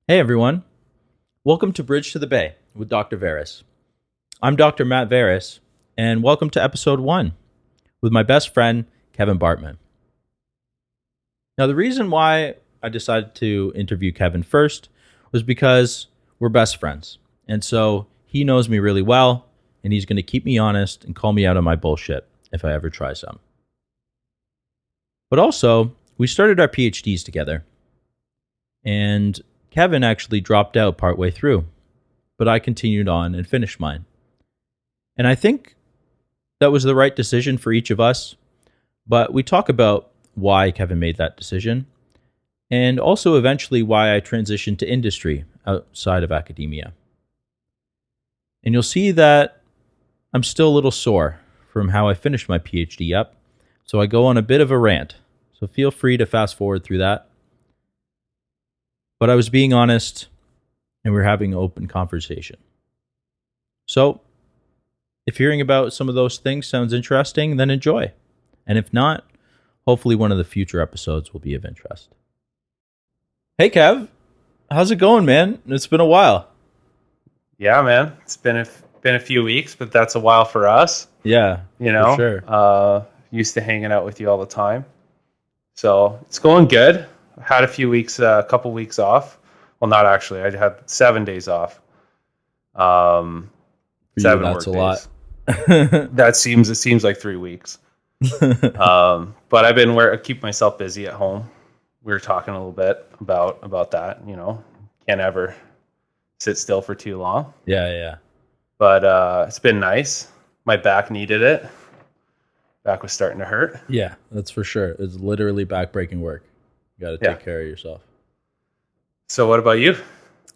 Hey everyone, welcome to Bridge to the Bay with Dr. Veras. I'm Dr. Matt Veras, and welcome to episode 1 with my best friend, Kevin Bartman. Now, the reason why I decided to interview Kevin first was because we're best friends, and so he knows me really well, and he's going to keep me honest and call me out on my bullshit if I ever try some. But also, we started our Ph.D s together, and Kevin actually dropped out partway through, but I continued on and finished mine. And I think that was the right decision for each of us, but we talk about why Kevin made that decision, and also eventually why I transitioned to industry outside of academia. And you'll see that I'm still a little sore from how I finished my PhD up, so I go on a bit of a rant, so feel free to fast forward through that. But I was being honest, and we're having an open conversation. So, if hearing about some of those things sounds interesting, then enjoy. And if not, hopefully one of the future episodes will be of interest. Hey, Kev. How's it going, man? It's been a while. Yeah, man. It's been a few weeks, but that's a while for us. Yeah, For sure. Used to hanging out with you all the time. So it's going good. Had a couple weeks off. Well, not actually. I had 7 days off. For you, 7 that's work a lot. days. It seems like 3 weeks. But I keep myself busy at home. We were talking a little bit about that. Can't ever sit still for too long. Yeah. But it's been nice. My back needed it. Back was starting to hurt. Yeah, that's for sure. It's literally back-breaking work. You got to take care of yourself. So what about you?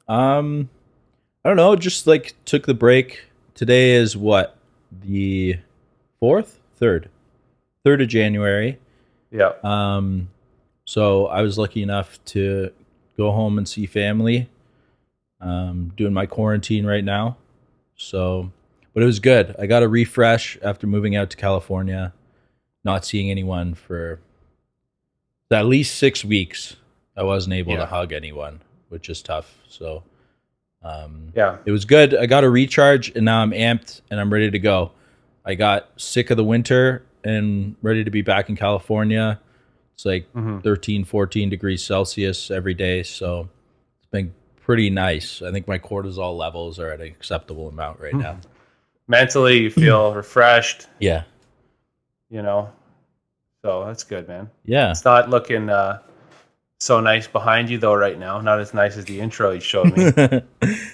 I don't know. Just like took the break. Today is what? The 4th? 3rd of January. Yeah. So I was lucky enough to go home and see family. Doing my quarantine right now. So, but it was good. I got a refresh after moving out to California, not seeing anyone for at least 6 weeks. I wasn't able to hug anyone, which is tough. So, it was good. I got a recharge, and now I'm amped and I'm ready to go. I got sick of the winter and ready to be back in California. It's like 13, 14 degrees Celsius every day. So it's been pretty nice. I think my cortisol levels are at an acceptable amount right now. Mentally, you feel refreshed. Yeah. So that's good, man. Yeah. It's not looking so nice behind you, though, right now. Not as nice as the intro you showed me.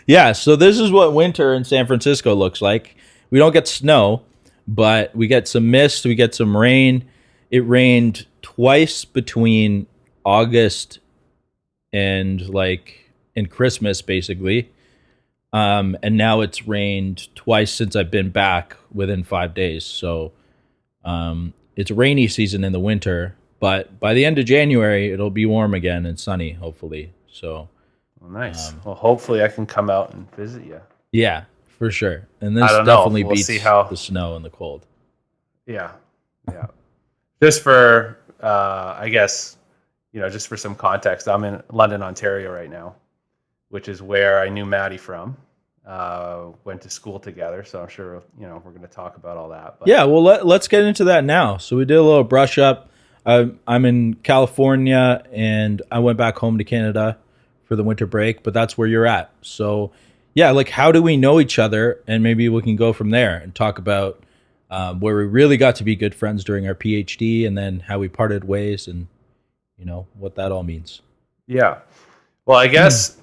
Yeah, so this is what winter in San Francisco looks like. We don't get snow, but we get some mist, we get some rain. It rained twice between August and Christmas, basically. And now it's rained twice since I've been back within 5 days. So it's rainy season in the winter, but by the end of January, it'll be warm again and sunny, hopefully. So nice. Well, hopefully I can come out and visit you. Yeah, for sure. And this definitely beats see how the snow and the cold. Yeah. Just for, I guess, just for some context, I'm in London, Ontario right now, which is where I knew Maddie from. Went to school together, so I'm sure, we're going to talk about all that. But. Yeah, well, let's get into that now. So we did a little brush up. I'm in California, and I went back home to Canada for the winter break, but that's where you're at. So, yeah, how do we know each other? And maybe we can go from there and talk about where we really got to be good friends during our PhD, and then how we parted ways, and what that all means. Yeah. Well, I guess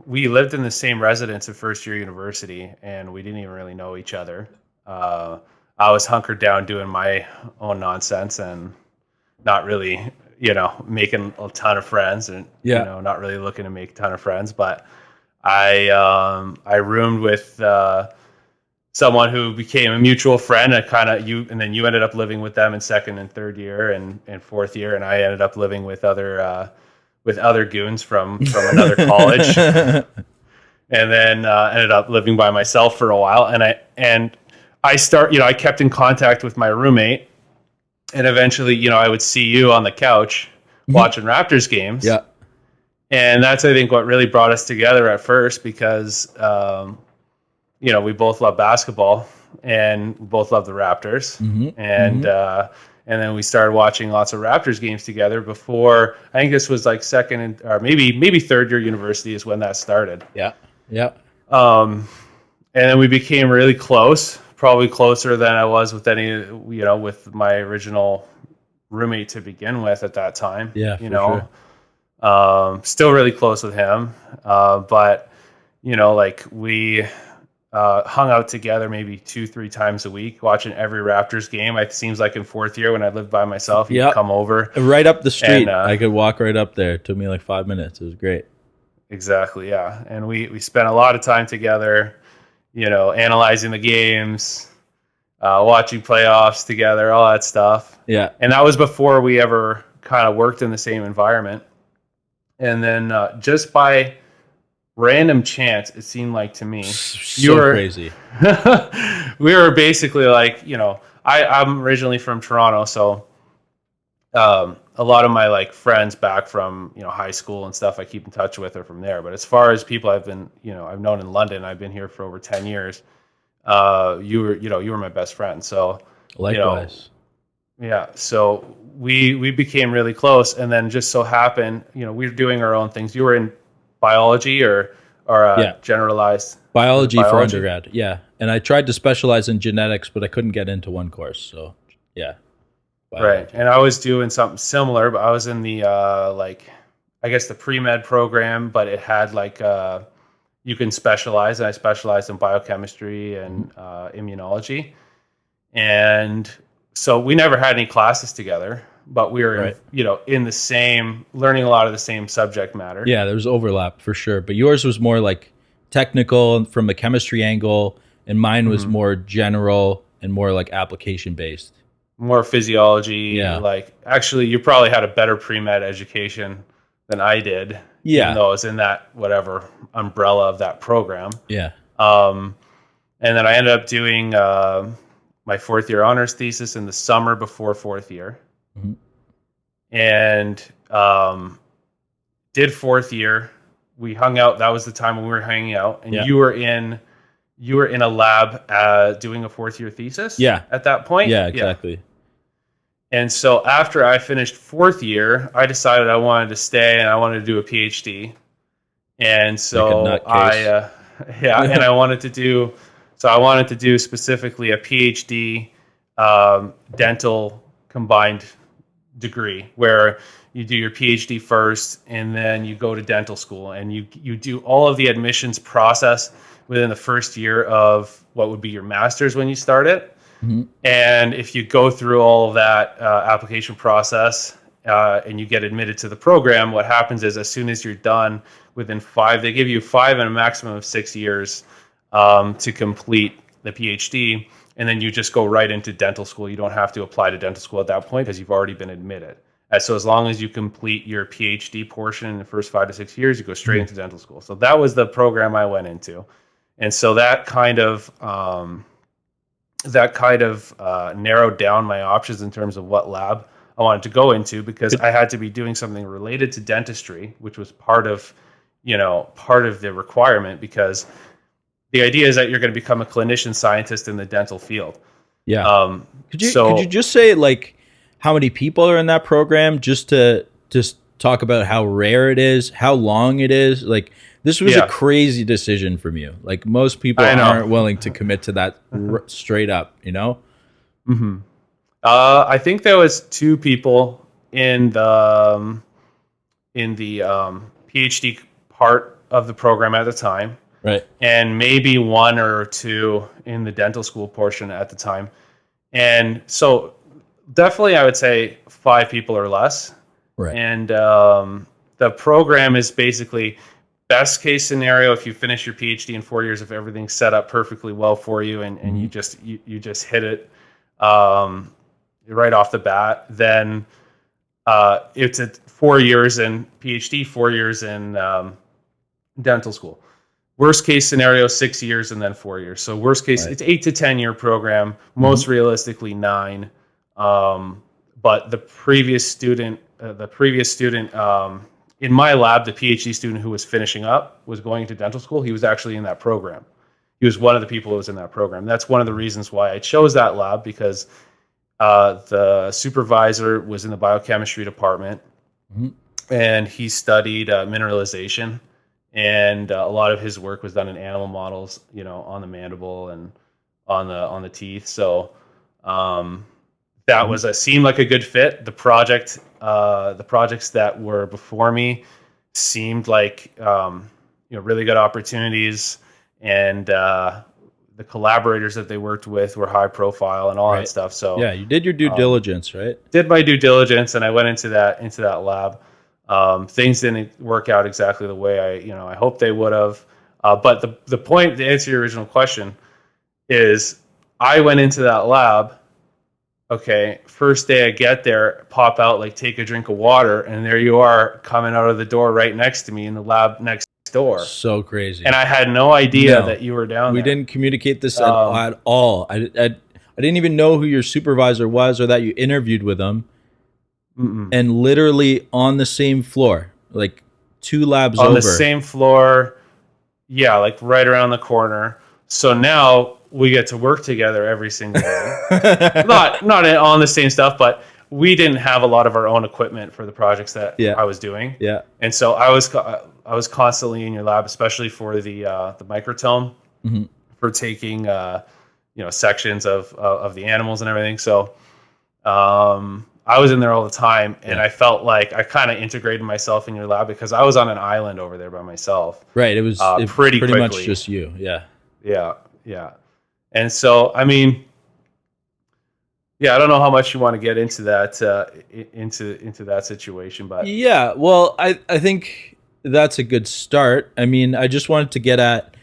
we lived in the same residence at first year university, and we didn't even really know each other. I was hunkered down doing my own nonsense and not really, making a ton of friends, and not really looking to make a ton of friends. But I roomed with someone who became a mutual friend, and then you ended up living with them in second and third year and fourth year, and I ended up living with other goons from another college, and then ended up living by myself for a while. And I kept in contact with my roommate, and eventually, I would see you on the couch watching Raptors games. Yeah. And that's, I think, what really brought us together at first, because, we both love basketball and both love the Raptors. Mm-hmm. And, Mm-hmm. and then we started watching lots of Raptors games together before. I think this was like or maybe third year university is when that started. Yeah. Yeah. And then we became really close, probably closer than I was with with my original roommate to begin with at that time. Yeah, for sure. Still really close with him. But, like we hung out together maybe 2-3 times a week, watching every Raptors game. It seems like in fourth year when I lived by myself, you'd come over. Right up the street. And, I could walk right up there. It took me like 5 minutes. It was great. Exactly, yeah. And we spent a lot of time together, analyzing the games, watching playoffs together, all that stuff. Yeah. And that was before we ever kind of worked in the same environment. And then just by random chance, it seemed like to me, crazy. We were basically like, I'm originally from Toronto, so a lot of my like friends back from high school and stuff I keep in touch with are from there. But as far as people I've known in London, I've been here for over 10 years. You were my best friend. So likewise. Yeah. So we became really close, and then just so happened, we were doing our own things. You were in biology or generalized biology for undergrad. Yeah. And I tried to specialize in genetics, but I couldn't get into one course. So yeah. Biology. Right. And I was doing something similar, but I was in the I guess the pre-med program, but it had like you can specialize, and I specialized in biochemistry and immunology. And so we never had any classes together, but we were in the same, learning a lot of the same subject matter. Yeah, there was overlap for sure, but yours was more like technical from a chemistry angle, and mine was more general and more like application based. More physiology. Yeah. Like, actually, you probably had a better pre-med education than I did. Yeah. Even though I was in that whatever umbrella of that program. Yeah. And then I ended up doing my fourth year honors thesis in the summer before fourth year. Mm-hmm. And did fourth year. We hung out. That was the time when we were hanging out. And you were in a lab doing a fourth year thesis. Yeah. At that point. Yeah, exactly. Yeah. And so after I finished fourth year, I decided I wanted to stay and I wanted to do a Ph.D. And so and I wanted to do specifically a Ph.D. Dental combined degree, where you do your Ph.D. first and then you go to dental school, and you do all of the admissions process within the first year of what would be your master's when you start it. Mm-hmm. And if you go through all of that application process and you get admitted to the program, what happens is, as soon as you're done, within 5, they give you 5 and a maximum of 6 years to complete the PhD. And then you just go right into dental school. You don't have to apply to dental school at that point because you've already been admitted. So as long as you complete your PhD portion in the first 5 to 6 years, you go straight into dental school. So that was the program I went into. And so that kind of narrowed down my options in terms of what lab I wanted to go into, because I had to be doing something related to dentistry, which was part of the requirement, because the idea is that you're going to become a clinician scientist in the dental field. Yeah. Could you just say like how many people are in that program, just to talk about how rare it is, how long it is? Like, this was a crazy decision from you. Like, most people aren't willing to commit to that straight up, Mm-hmm. I think there was 2 people in the PhD part of the program at the time. Right. And maybe 1 or 2 in the dental school portion at the time. And so definitely I would say 5 people or less. Right. And the program is basically, best case scenario, if you finish your PhD in 4 years, if everything's set up perfectly well for you, and you just hit it right off the bat, then it's 4 years in PhD, 4 years in dental school. Worst case scenario, 6 years and then 4 years. So worst case, It's 8 to 10 year program. Most realistically 9. But the previous student in my lab, the PhD student who was finishing up was going to dental school. He was actually in that program. He was one of the people who was in that program. That's one of the reasons why I chose that lab, because the supervisor was in the biochemistry department, and he studied mineralization, and a lot of his work was done in animal models, on the mandible and on the teeth. So that seemed like a good fit. The projects that were before me seemed like really good opportunities, and the collaborators that they worked with were high profile and all that stuff. So yeah, you did your due diligence, right? Did my due diligence, and I went into that lab. Things didn't work out exactly the way I hoped they would have. But the point, to answer your original question, is I went into that lab. Okay, first day I get there, pop out, like take a drink of water, and there you are coming out of the door right next to me in the lab next door. So crazy. And I had no idea that you were down there. We didn't communicate this at all. I didn't even know who your supervisor was or that you interviewed with him. And literally on the same floor, like 2 labs over. On the same floor, yeah, like right around the corner. So now we get to work together every single day. not on the same stuff, but we didn't have a lot of our own equipment for the projects that I was doing. Yeah. And so I was constantly in your lab, especially for the microtome, for taking sections of the animals and everything. So I was in there all the time, and I felt like I kind of integrated myself in your lab because I was on an island over there by myself. Right. It was pretty much just you. Yeah. Yeah. And so, I mean, yeah, I don't know how much you want to get into that into that situation, but yeah, well, I think that's a good start. I mean, I just wanted to get at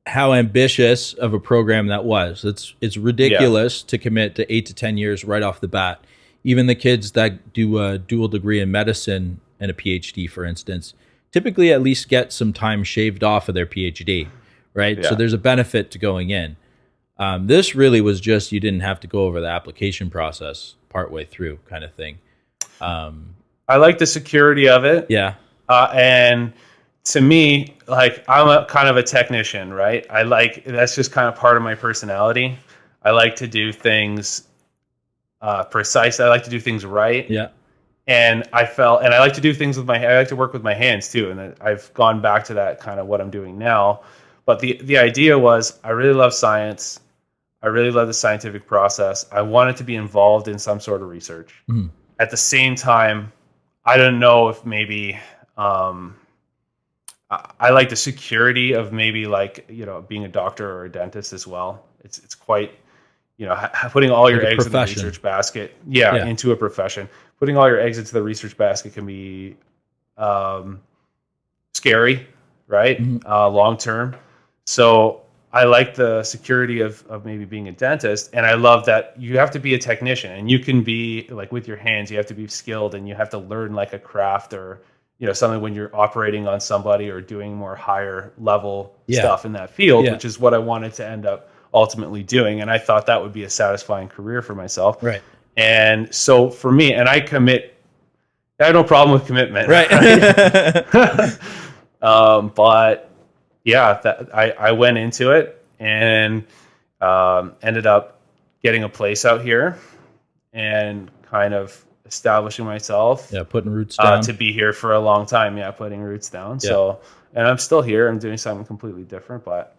how ambitious of a program that was. It's ridiculous to commit to 8 to 10 years right off the bat. Even the kids that do a dual degree in medicine and a PhD, for instance, typically at least get some time shaved off of their PhD, right? Yeah. So there's a benefit to going in. This really was just, you didn't have to go over the application process partway through kind of thing. I like the security of it. Yeah. And to me, like, I'm a kind of a technician, right? That's just kind of part of my personality. I like to do things precise. I like to do things right. Yeah. And I like to do things I like to work with my hands too. And I've gone back to that kind of what I'm doing now. But the idea was, I really love science. I really love the scientific process. I wanted to be involved in some sort of research. At the same time, I don't know if maybe I like the security of maybe being a doctor or a dentist as well. It's quite, putting all your eggs in the research basket. Yeah, into a profession. Putting all your eggs into the research basket can be scary, right? Long term. So I like the security of maybe being a dentist, and I love that you have to be a technician, and you can be like with your hands, you have to be skilled, and you have to learn like a craft or something when you're operating on somebody or doing more higher level stuff in that field, which is what I wanted to end up ultimately doing. And I thought that would be a satisfying career for myself. Right. And so for me, and I have no problem with commitment. Right. But yeah, I went into it and ended up getting a place out here and kind of establishing myself. Yeah, putting roots down. To be here for a long time. Yeah, putting roots down. Yeah. So, and I'm still here. I'm doing something completely different, but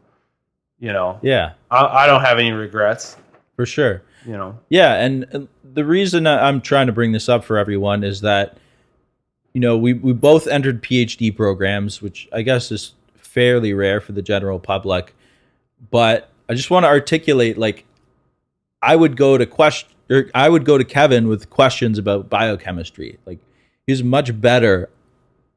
I don't have any regrets. For sure. Yeah, and the reason I'm trying to bring this up for everyone is that, we both entered PhD programs, which I guess is fairly rare for the general public. But I just want to articulate, I would go to Kevin with questions about biochemistry. Like, he's much better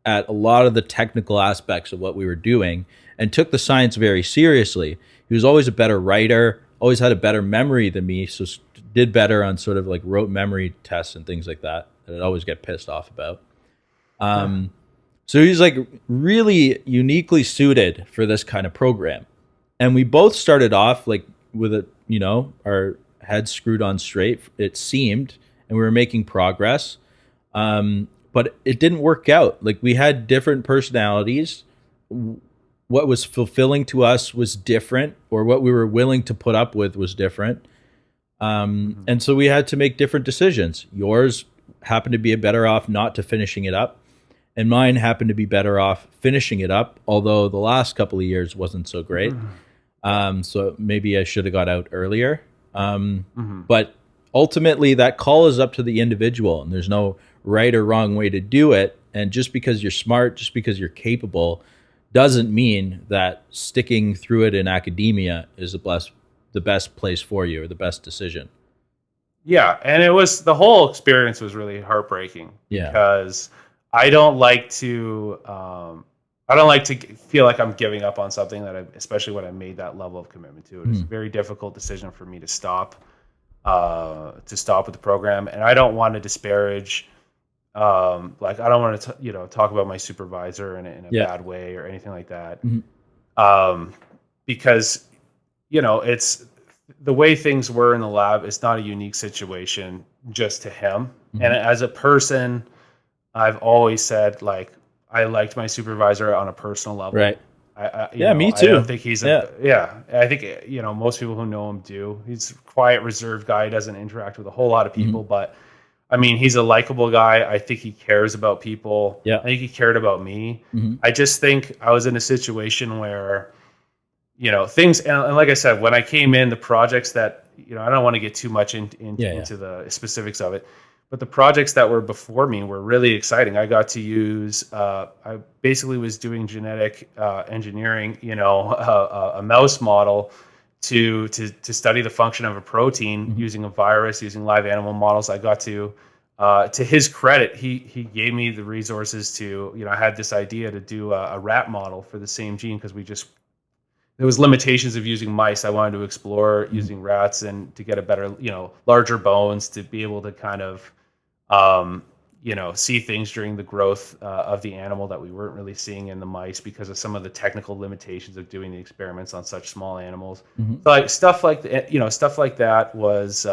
at a lot of the technical aspects of what we were doing and took the science very seriously. He was always a better writer, always had a better memory than me, so did better on sort of like rote memory tests and things like that I'd always get pissed off about. So he's like really uniquely suited for this kind of program. And we both started off like with our heads screwed on straight, it seemed, and we were making progress. but it didn't work out. Like, we had different personalities. What was fulfilling to us was different, or what we were willing to put up with was different. And so we had to make different decisions. Yours happened to be better off not to finishing it up, and mine happened to be better off finishing it up, although the last couple of years wasn't so great. So maybe I should have got out earlier. But ultimately, that call is up to the individual, and there's no right or wrong way to do it. And just because you're smart, just because you're capable, doesn't mean that sticking through it in academia is the best place for you, or the best decision. Yeah, and the whole experience was really heartbreaking. Yeah. Because I don't like to feel like I'm giving up on something especially when I made that level of commitment to it. It's a very difficult decision for me to stop with the program, and I don't want to disparage. Like, I don't want to talk about my supervisor in a bad way or anything like that. Because it's the way things were in the lab. It's not a unique situation just to him. And as a person, I've always said, like, I liked my supervisor on a personal level. Right. Me too. I don't think he's I think most people who know him do. He's a quiet, reserved guy. He doesn't interact with a whole lot of people, but I mean, he's a likable guy. I think he cares about people. Yeah. I think he cared about me. I just think I was in a situation where, things, and like I said, when I came in, the projects that, I don't want to get too much into the specifics of it, but the projects that were before me were really exciting. I got to use, I basically was doing genetic engineering, a mouse model to study the function of a protein using a virus, using live animal models. I got to his credit, he gave me the resources to, I had this idea to do a rat model for the same gene, because there was limitations of using mice. I wanted to explore using rats, and to get a better, larger bones, to be able to kind of, see things during the growth of the animal that we weren't really seeing in the mice because of some of the technical limitations of doing the experiments on such small animals. So, like, stuff like that was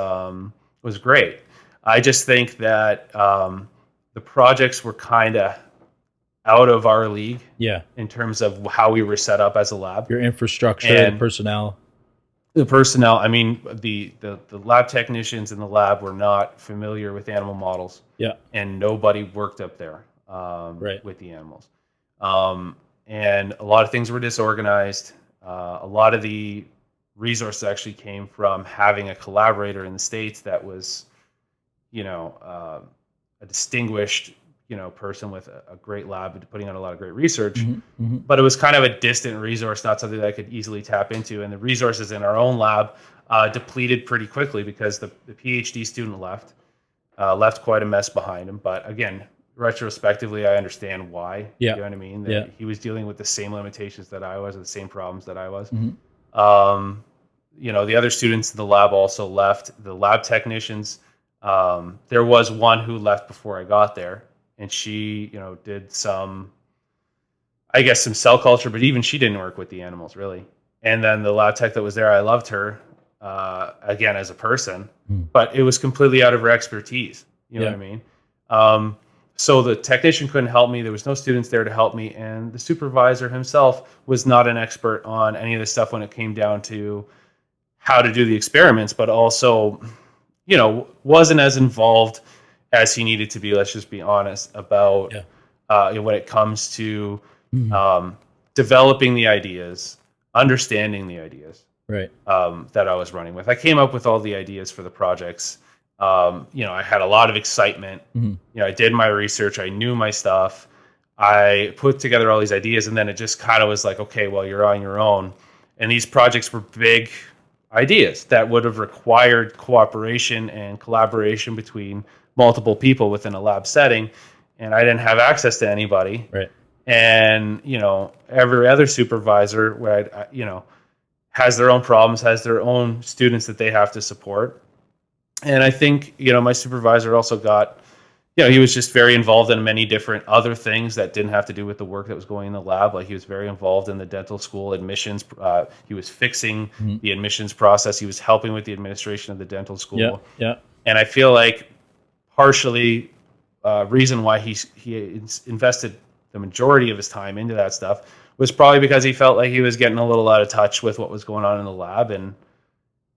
great. I just think that the projects were kind of out of our league. Yeah. In terms of how we were set up as a lab. Your infrastructure, and personnel. The personnel, I mean, the lab technicians in the lab were not familiar with animal models. Yeah. And nobody worked up there with the animals. And a lot of things were disorganized. A lot of the resources actually came from having a collaborator in the States that was, a distinguished, person with a great lab, putting out a lot of great research. But it was kind of a distant resource, not something that I could easily tap into. And the resources in our own lab depleted pretty quickly, because the Ph.D. student left quite a mess behind him. But again, retrospectively, I understand why. Yeah. You know what I mean? That he was dealing with the same limitations that I was, or the same problems that I was. The other students in the lab also left. The lab technicians, there was one who left before I got there, and she, did some cell culture, but even she didn't work with the animals really. And then the lab tech that was there, I loved her, again, as a person, but it was completely out of her expertise. You know what I mean? So the technician couldn't help me. There was no students there to help me. And the supervisor himself was not an expert on any of this stuff when it came down to how to do the experiments, but also, wasn't as involved as he needed to be. Let's just be honest about when it comes to developing the ideas, understanding the ideas that I was running with. I came up with all the ideas for the projects. I had a lot of excitement. I did my research. I knew my stuff. I put together all these ideas, and then it just kind of was like, okay, well, you're on your own. And these projects were big ideas that would have required cooperation and collaboration between multiple people within a lab setting, and I didn't have access to anybody. Right. And every other supervisor, where has their own problems, has their own students that they have to support. And I think my supervisor also got, he was just very involved in many different other things that didn't have to do with the work that was going in the lab. Like, he was very involved in the dental school admissions. He was fixing the admissions process. He was helping with the administration of the dental school. Yeah. And I feel like partially reason why he invested the majority of his time into that stuff was probably because he felt like he was getting a little out of touch with what was going on in the lab, and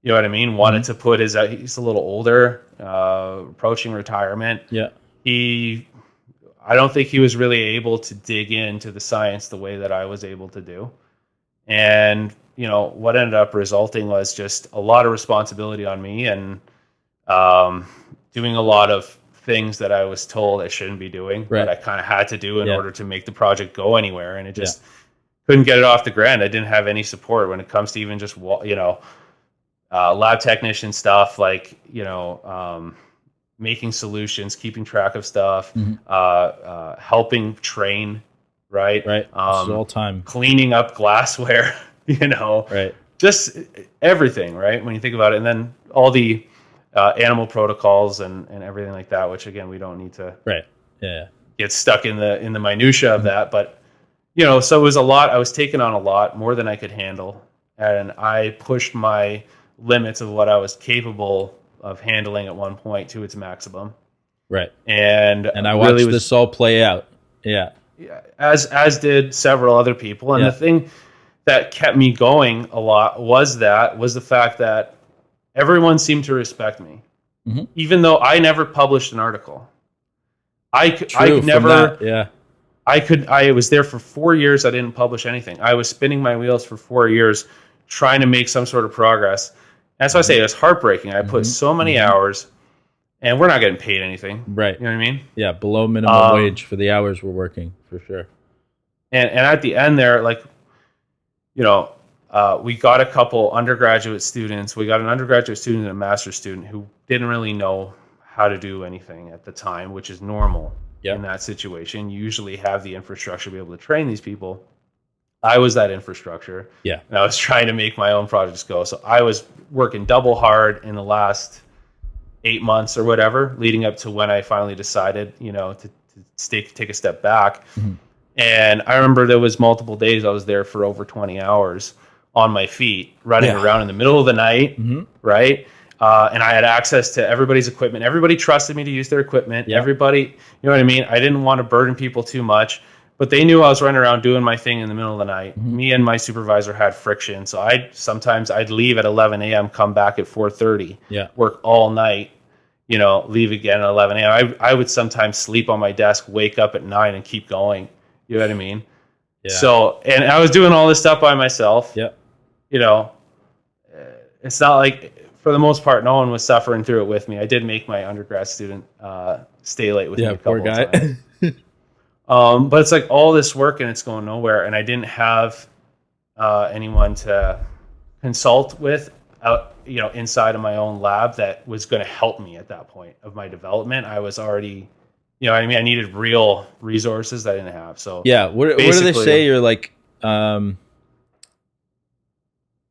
you know what I mean. Wanted to put he's a little older, approaching retirement. Yeah. I don't think he was really able to dig into the science the way that I was able to do. And, you know, what ended up resulting was just a lot of responsibility on me, and doing a lot of things that I was told I shouldn't be doing, Right. that I kind of had to do in order to make the project go anywhere. And it just couldn't get it off the ground. I didn't have any support when it comes to even just, you know, lab technician stuff, like, you know, making solutions, keeping track of stuff, helping train, right? Right. This is all time. Cleaning up glassware, you know, Right. just everything, right? When you think about it, and then all the animal protocols and everything like that, which again, we don't need to get stuck in the minutia of that. But, you know, so it was a lot. I was taking on a lot more than I could handle. And I pushed my limits of what I was capable of handling at one point to its maximum. Right. And I watched this all play out. Yeah. As did several other people. And the thing that kept me going a lot was the fact that everyone seemed to respect me, even though I never published an article. I was there for 4 years. I didn't publish anything. I was spinning my wheels for 4 years trying to make some sort of progress. That's why I say it was heartbreaking. I put so many hours, and we're not getting paid anything. Right. You know what I mean? Yeah, below minimum wage for the hours we're working, for sure. And at the end there, like, you know, we got a couple undergraduate students. We got an undergraduate student and a master's student who didn't really know how to do anything at the time, which is normal in that situation. You usually have the infrastructure to be able to train these people. I was that infrastructure. Yeah. And I was trying to make my own projects go. So I was working double hard in the last 8 months or whatever, leading up to when I finally decided, you know, to take a step back. And I remember there was multiple days I was there for over 20 hours on my feet, running around in the middle of the night, right? And I had access to everybody's equipment. Everybody trusted me to use their equipment. Everybody, you know what I mean? I didn't want to burden people too much, but they knew I was running around doing my thing in the middle of the night. Me and my supervisor had friction. So sometimes I'd leave at 11 a.m., come back at 4:30, work all night, you know, leave again at 11 a.m. I would sometimes sleep on my desk, wake up at 9 and keep going. You know what I mean? Yeah. So, and I was doing all this stuff by myself. Yeah. You know, it's not like, for the most part, no one was suffering through it with me. I did make my undergrad student stay late with me a couple of times. But it's like all this work and it's going nowhere. And I didn't have anyone to consult with you know, inside of my own lab that was going to help me at that point of my development. I was already, you know what I mean? I needed real resources that I didn't have. So yeah, what do they say? You're like,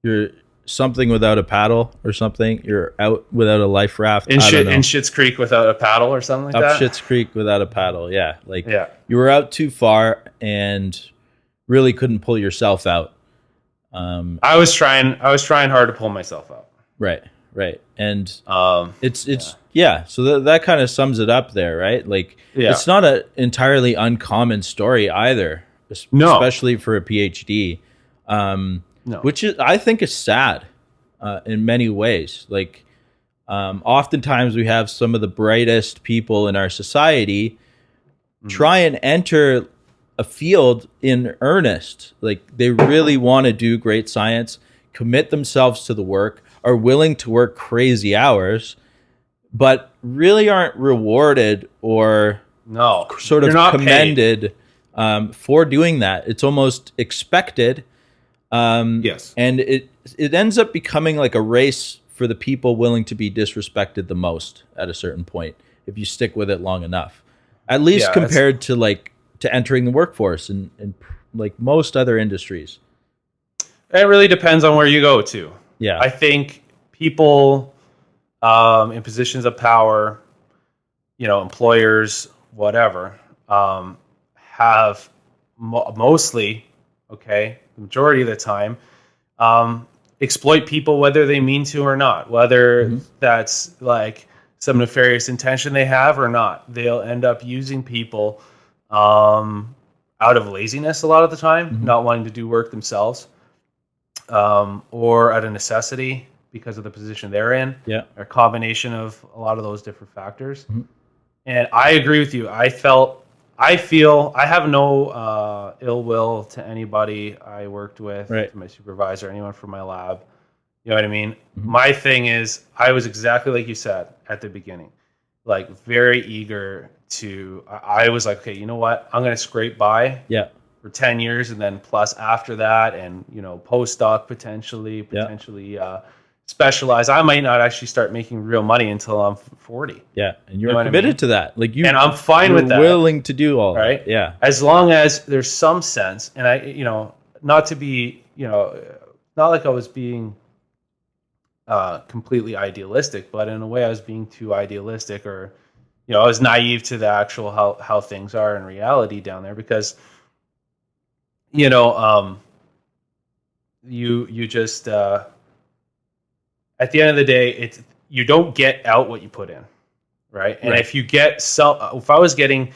you're something without a paddle or something. You're out without a life raft. In Schitt's Creek without a paddle or something like that. Up Schitt's Creek without a paddle. Yeah, like you were out too far and really couldn't pull yourself out. I was trying hard to pull myself out. Right. And so that kind of sums it up there, right? Like it's not an entirely uncommon story either, especially for a PhD. Which I think is sad in many ways. Like oftentimes we have some of the brightest people in our society try and enter a field in earnest. Like they really want to do great science, commit themselves to the work, are willing to work crazy hours, but really aren't rewarded or sort of commended for doing that. It's almost expected. Yes. And it ends up becoming like a race for the people willing to be disrespected the most at a certain point, if you stick with it long enough, at least compared to entering the workforce and like most other industries. It really depends on where you go to. Yeah. I think people in positions of power, you know, employers, whatever, have mostly, the majority of the time, exploit people whether they mean to or not, whether that's like some nefarious intention they have or not. They'll end up using people out of laziness a lot of the time, not wanting to do work themselves, or out of necessity because of the position they're in, Yeah. or a combination of a lot of those different factors. And I agree with you. I feel I have no ill will to anybody I worked with, Right. to my supervisor, anyone from my lab. You know what I mean? My thing is, I was exactly like you said at the beginning, like very eager to. I was like, okay, you know what? I'm going to scrape by Yeah. for 10 years, and then plus after that, and postdoc potentially specialize. I might not actually start making real money until I'm 40. Yeah. And know you're what I committed mean? to that. Like And I'm fine with that. Willing to do all right? that. Yeah. As long as there's some sense, and not to be, not like I was being completely idealistic, but in a way I was being too idealistic, or, I was naive to the actual how things are in reality down there, because, you just, at the end of the day, you don't get out what you put in. Right. And Right. if I was getting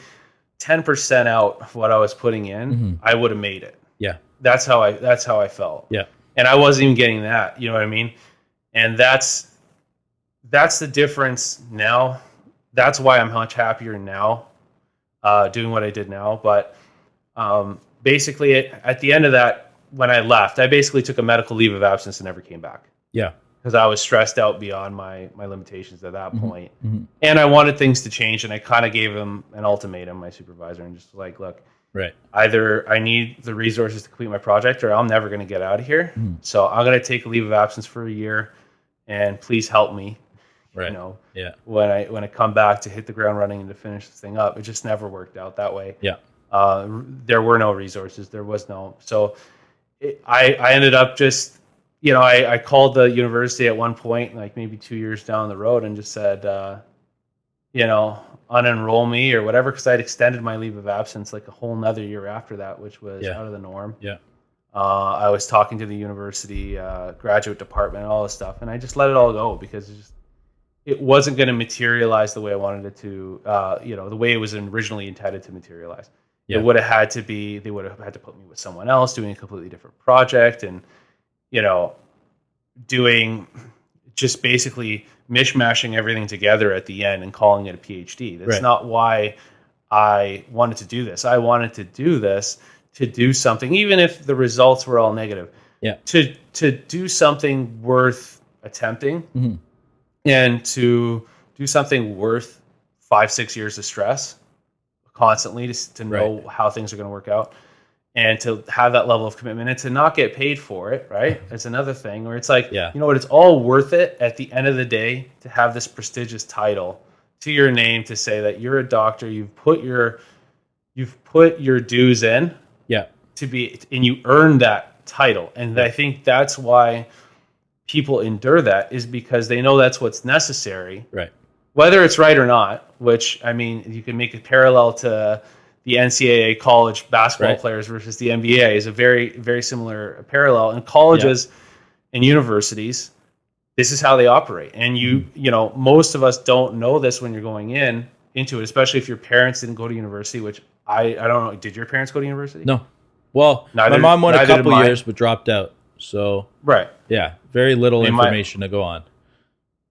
10% out of what I was putting in, I would have made it. Yeah. That's how I felt. Yeah. And I wasn't even getting that, you know what I mean? And that's the difference now. That's why I'm much happier now, doing what I did now. But basically, at the end of that, when I left, I basically took a medical leave of absence and never came back. Yeah. Because I was stressed out beyond my limitations at that point. And I wanted things to change, and I kind of gave him an ultimatum, my supervisor, and just like, look, Right. either I need the resources to complete my project, or I'm never going to get out of here. So I'm going to take a leave of absence for a year, and please help me. Right. Yeah. When I come back to hit the ground running and to finish this thing up. It just never worked out that way. Yeah. There were no resources. There was no. So I ended up just, I called the university at one point, like maybe 2 years down the road, and just said, unenroll me or whatever, because I'd extended my leave of absence like a whole nother year after that, which was out of the norm. Yeah. I was talking to the university graduate department and all this stuff, and I just let it all go, because it wasn't going to materialize the way I wanted it to, the way it was originally intended to materialize. Yeah. It would have had to be, they would have had to put me with someone else doing a completely different project, and, doing just basically mishmashing everything together at the end and calling it a PhD. That's not why I wanted to do this. I wanted to do this to do something, even if the results were all negative. Yeah. To do something worth attempting, and to do something worth 5-6 years of stress constantly to know how things are going to work out, and to have that level of commitment, and to not get paid for it, right? It's another thing where it's like, you know what, it's all worth it at the end of the day to have this prestigious title to your name, to say that you're a doctor, you've put your dues in, to be, and you earn that title. And I think that's why people endure that, is because they know that's what's necessary. Right. Whether it's right or not, which, I mean, you can make a parallel to the NCAA college basketball players versus the NBA is a very, very similar parallel. In colleges and universities, this is how they operate. And most of us don't know this when you're going into it, especially if your parents didn't go to university, which I don't know. Did your parents go to university? No. Well, my mom went a couple years but dropped out. So very little information to go on.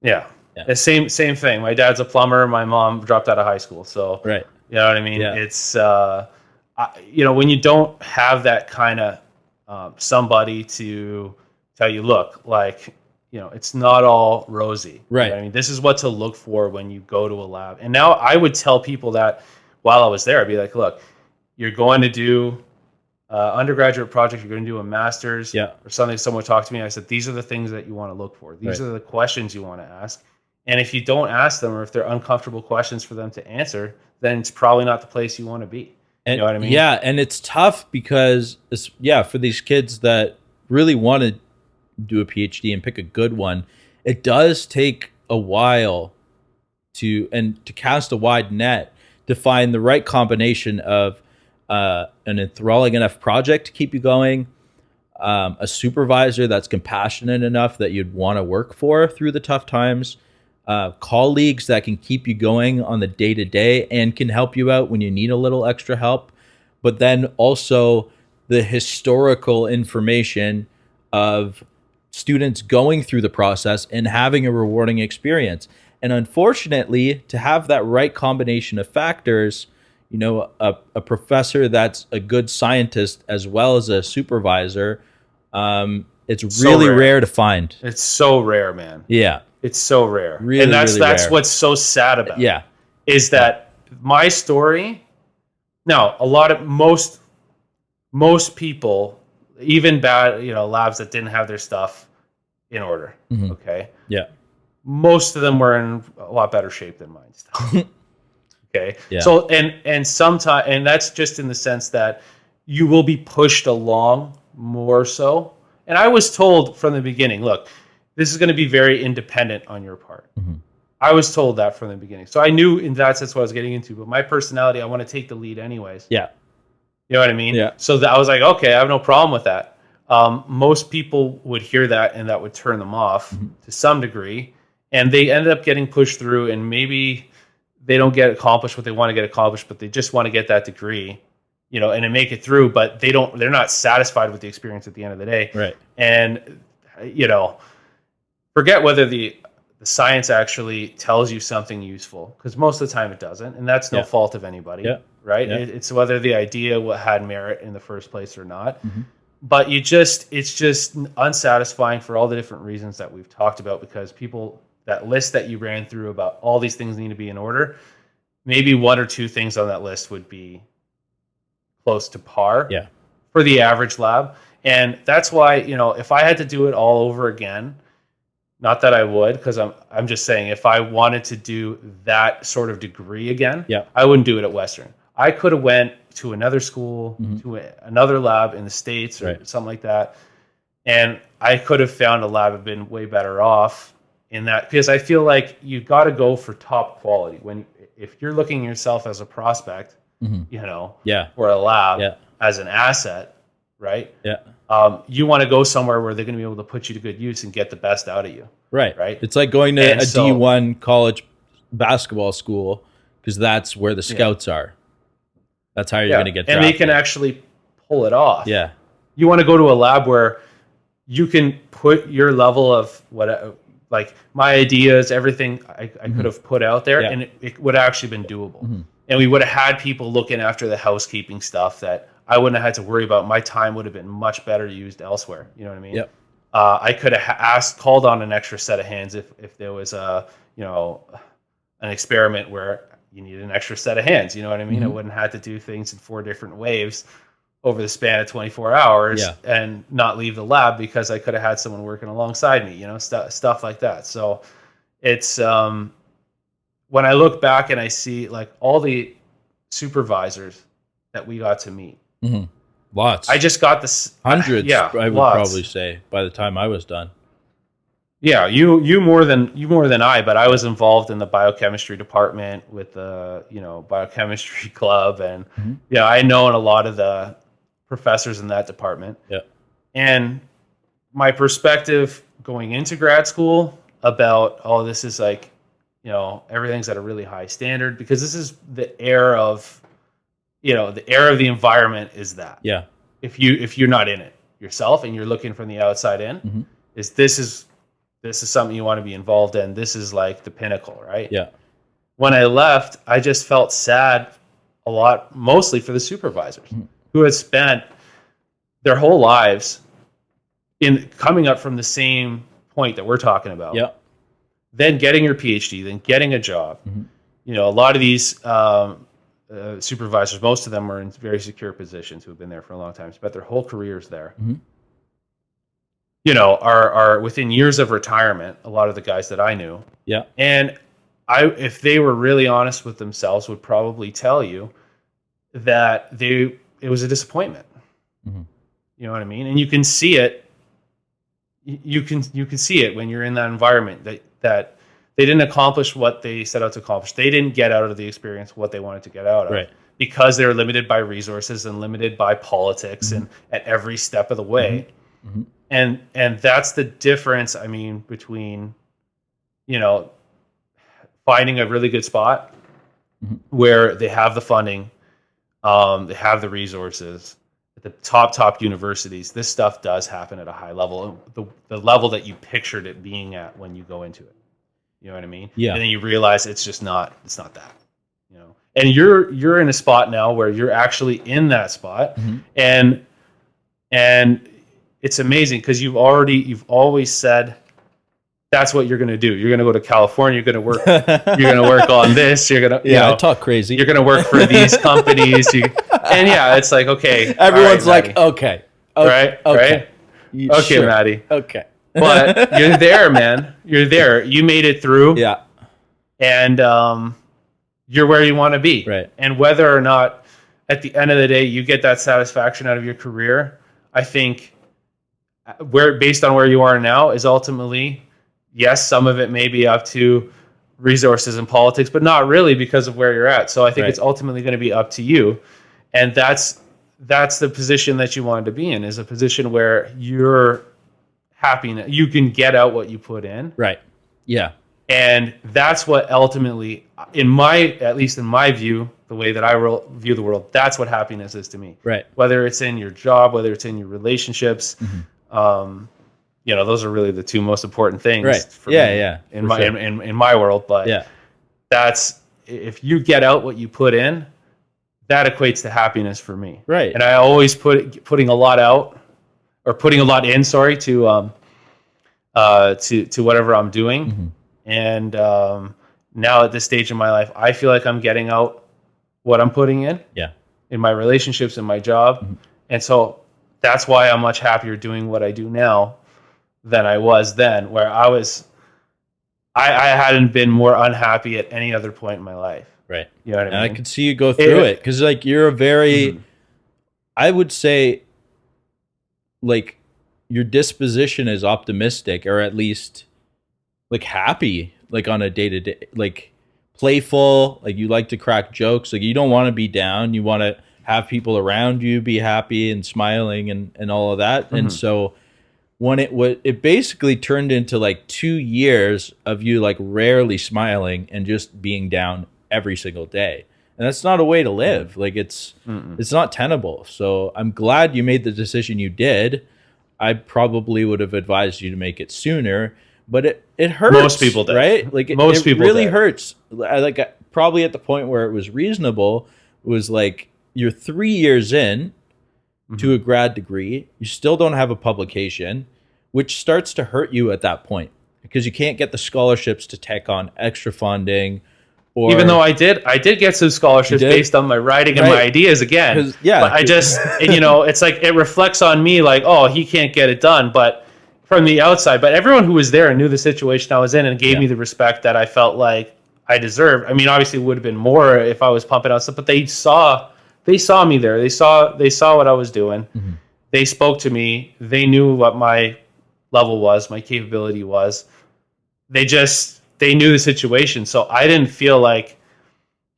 Yeah. Same thing. My dad's a plumber. My mom dropped out of high school. So you know what I mean? Yeah. It's when you don't have that kind of somebody to tell you, look, like, it's not all rosy. Right. You know what I mean, this is what to look for when you go to a lab. And now I would tell people that while I was there, I'd be like, look, you're going to do undergraduate project, you're going to do a master's or something. Someone talked to me. I said, these are the things that you want to look for. These are the questions you want to ask. And if you don't ask them, or if they're uncomfortable questions for them to answer, then it's probably not the place you want to be. You know what I mean? Yeah, and it's tough because, for these kids that really want to do a PhD and pick a good one, it does take a while to cast a wide net to find the right combination of an enthralling enough project to keep you going, a supervisor that's compassionate enough that you'd want to work for through the tough times, colleagues that can keep you going on the day to day and can help you out when you need a little extra help. But then also the historical information of students going through the process and having a rewarding experience. And unfortunately, to have that right combination of factors, a professor that's a good scientist as well as a supervisor, it's So really rare. rare to find. It's so rare, man. Yeah. It's so rare. Really, and that's really rare. what's so sad about it. Yeah. Is that my story? Now, most people, even bad, labs that didn't have their stuff in order. Mhm. Okay. Yeah. Most of them were in a lot better shape than mine still. Okay. Yeah. So and sometimes, and that's just in the sense that you will be pushed along more so. And I was told from the beginning, look, this is going to be very independent on your part. Mhm. I was told that from the beginning. So I knew in that sense what I was getting into, but my personality, I want to take the lead anyways. Yeah. You know what I mean? Yeah. So I was like, okay, I have no problem with that. Most people would hear that and that would turn them off to some degree. And they ended up getting pushed through, and maybe they don't get accomplished what they want to get accomplished, but they just want to get that degree, and to make it through, but they're not satisfied with the experience at the end of the day. Right. And, forget whether the science actually tells you something useful, because most of the time it doesn't, and that's no fault of anybody. Yeah. Right. Yeah. It's whether the idea had merit in the first place or not. Mhm. But it's just unsatisfying for all the different reasons that we've talked about, because that list that you ran through about all these things need to be in order, maybe one or two things on that list would be close to par for the average lab. And that's why, if I had to do it all over again, not that I would, because I'm just saying, if I wanted to do that sort of degree again, I wouldn't do it at Western. I could have went to another school, to another lab in the States or something like that. And I could have found a lab and been way better off in that, because I feel like you've got to go for top quality. If you're looking at yourself as a prospect, or a lab as an asset, right? Yeah. You want to go somewhere where they're going to be able to put you to good use and get the best out of you. Right. Right. It's like going to a D1 college basketball school, because that's where the scouts are. That's how you're going to get drafted. And they can actually pull it off. Yeah. You want to go to a lab where you can put your level of like my ideas, everything I could have put out there, and it would have actually been doable. And we would have had people looking after the housekeeping stuff that I wouldn't have had to worry about. My time would have been much better used elsewhere. You know what I mean? Yep. I could have called on an extra set of hands if there was an experiment where you need an extra set of hands. You know what I mean? I wouldn't have to do things in 4 different waves over the span of 24 hours and not leave the lab, because I could have had someone working alongside me, stuff like that. So it's, when I look back and I see like all the supervisors that we got to meet, lots. I just got this hundreds. I would lots. probably say by the time I was done. Yeah, you more than I, but I was involved in the biochemistry department with the biochemistry club, and I know a lot of the professors in that department. Yeah, and my perspective going into grad school about this is like everything's at a really high standard, because this is the air of the environment is that. Yeah, if you're not in it yourself and you're looking from the outside in, this is something you want to be involved in. This is like the pinnacle, right? Yeah. When I left, I just felt sad a lot, mostly for the supervisors who had spent their whole lives in coming up from the same point that we're talking about. Yeah. Then getting your PhD, then getting a job. A lot of these supervisors, most of them are in very secure positions who have been there for a long time, spent their whole careers there. Are within years of retirement, a lot of the guys that I knew. Yeah. And if they were really honest with themselves, would probably tell you that it was a disappointment. You know what I mean? And you can see it. You can see it when you're in that environment that they didn't accomplish what they set out to accomplish. They didn't get out of the experience what they wanted to get out of. Right. Because they're limited by resources and limited by politics and at every step of the way. And that's the difference, between, finding a really good spot where they have the funding, they have the resources. At the top universities, this stuff does happen at a high level, the level that you pictured it being at when you go into it. You know what I mean? Yeah. And then you realize it's not that. You know, and you're in a spot now where you're actually in that spot, and it's amazing because you've always said that's what you're going to do. You're going to go to California. You're going to work. You're going to work on this. You're going to I talk crazy. You're going to work for these companies. And it's like, okay, everyone's right, like, okay, right, okay, okay, sure. Maddie, okay. But you're there, man. You're there. You made it through. Yeah, and you're where you want to be. Right. And whether or not at the end of the day you get that satisfaction out of your career, I think based on where you are now is ultimately, yes, some of it may be up to resources and politics, but not really because of where you're at. So I think it's ultimately going to be up to you. And that's the position that you wanted to be in, is a position where you're happy. You can get out what you put in. Right. Yeah. And that's what ultimately, at least in my view, the way that I view the world, that's what happiness is to me. Right. Whether it's in your job, whether it's in your relationships, those are really the two most important things. Right. For me in my world. But that's, if you get out what you put in, that equates to happiness for me. Right. And I always putting a lot out, or putting a lot in, sorry, to whatever I'm doing. And now at this stage in my life, I feel like I'm getting out what I'm putting in. Yeah. In my relationships, in my job. And so that's why I'm much happier doing what I do now than I was then, where I hadn't been more unhappy at any other point in my life. Right. You know what I mean? And I could see you go through it, because like you're a very, I would say, like, your disposition is optimistic, or at least like happy, like on a day-to-day, like playful, like you like to crack jokes, like you don't want to be down, you want to have people around you be happy and smiling and all of that. And so when it basically turned into like 2 years of you like rarely smiling and just being down every single day. And that's not a way to live. Like it's not tenable. So I'm glad you made the decision you did. I probably would have advised you to make it sooner, but it hurts. Most people did. Right? Like it really hurts. Like probably at the point where it was reasonable, it was like you're 3 years in to a grad degree. You still don't have a publication, which starts to hurt you at that point because you can't get the scholarships to take on extra funding. Or, even though I did get some scholarships based on my writing and my ideas again. But I just, it's like it reflects on me like, oh, he can't get it done. But from the outside, but everyone who was there and knew the situation I was in and gave me the respect that I felt like I deserved. I mean, obviously it would have been more if I was pumping out stuff, but they saw me there. They saw what I was doing. They spoke to me. They knew what my level was, my capability was. They knew the situation. So I didn't feel like,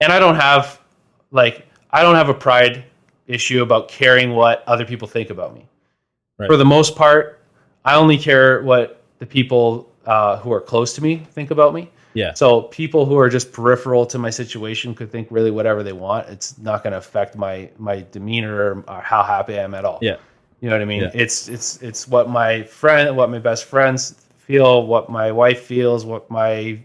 and I don't have a pride issue about caring what other people think about me. Right. For the most part, I only care what the people who are close to me think about me. Yeah. So people who are just peripheral to my situation could think really whatever they want. It's not going to affect my demeanor or how happy I am at all. Yeah. You know what I mean? Yeah. It's what my best friends feel, what my wife feels, what my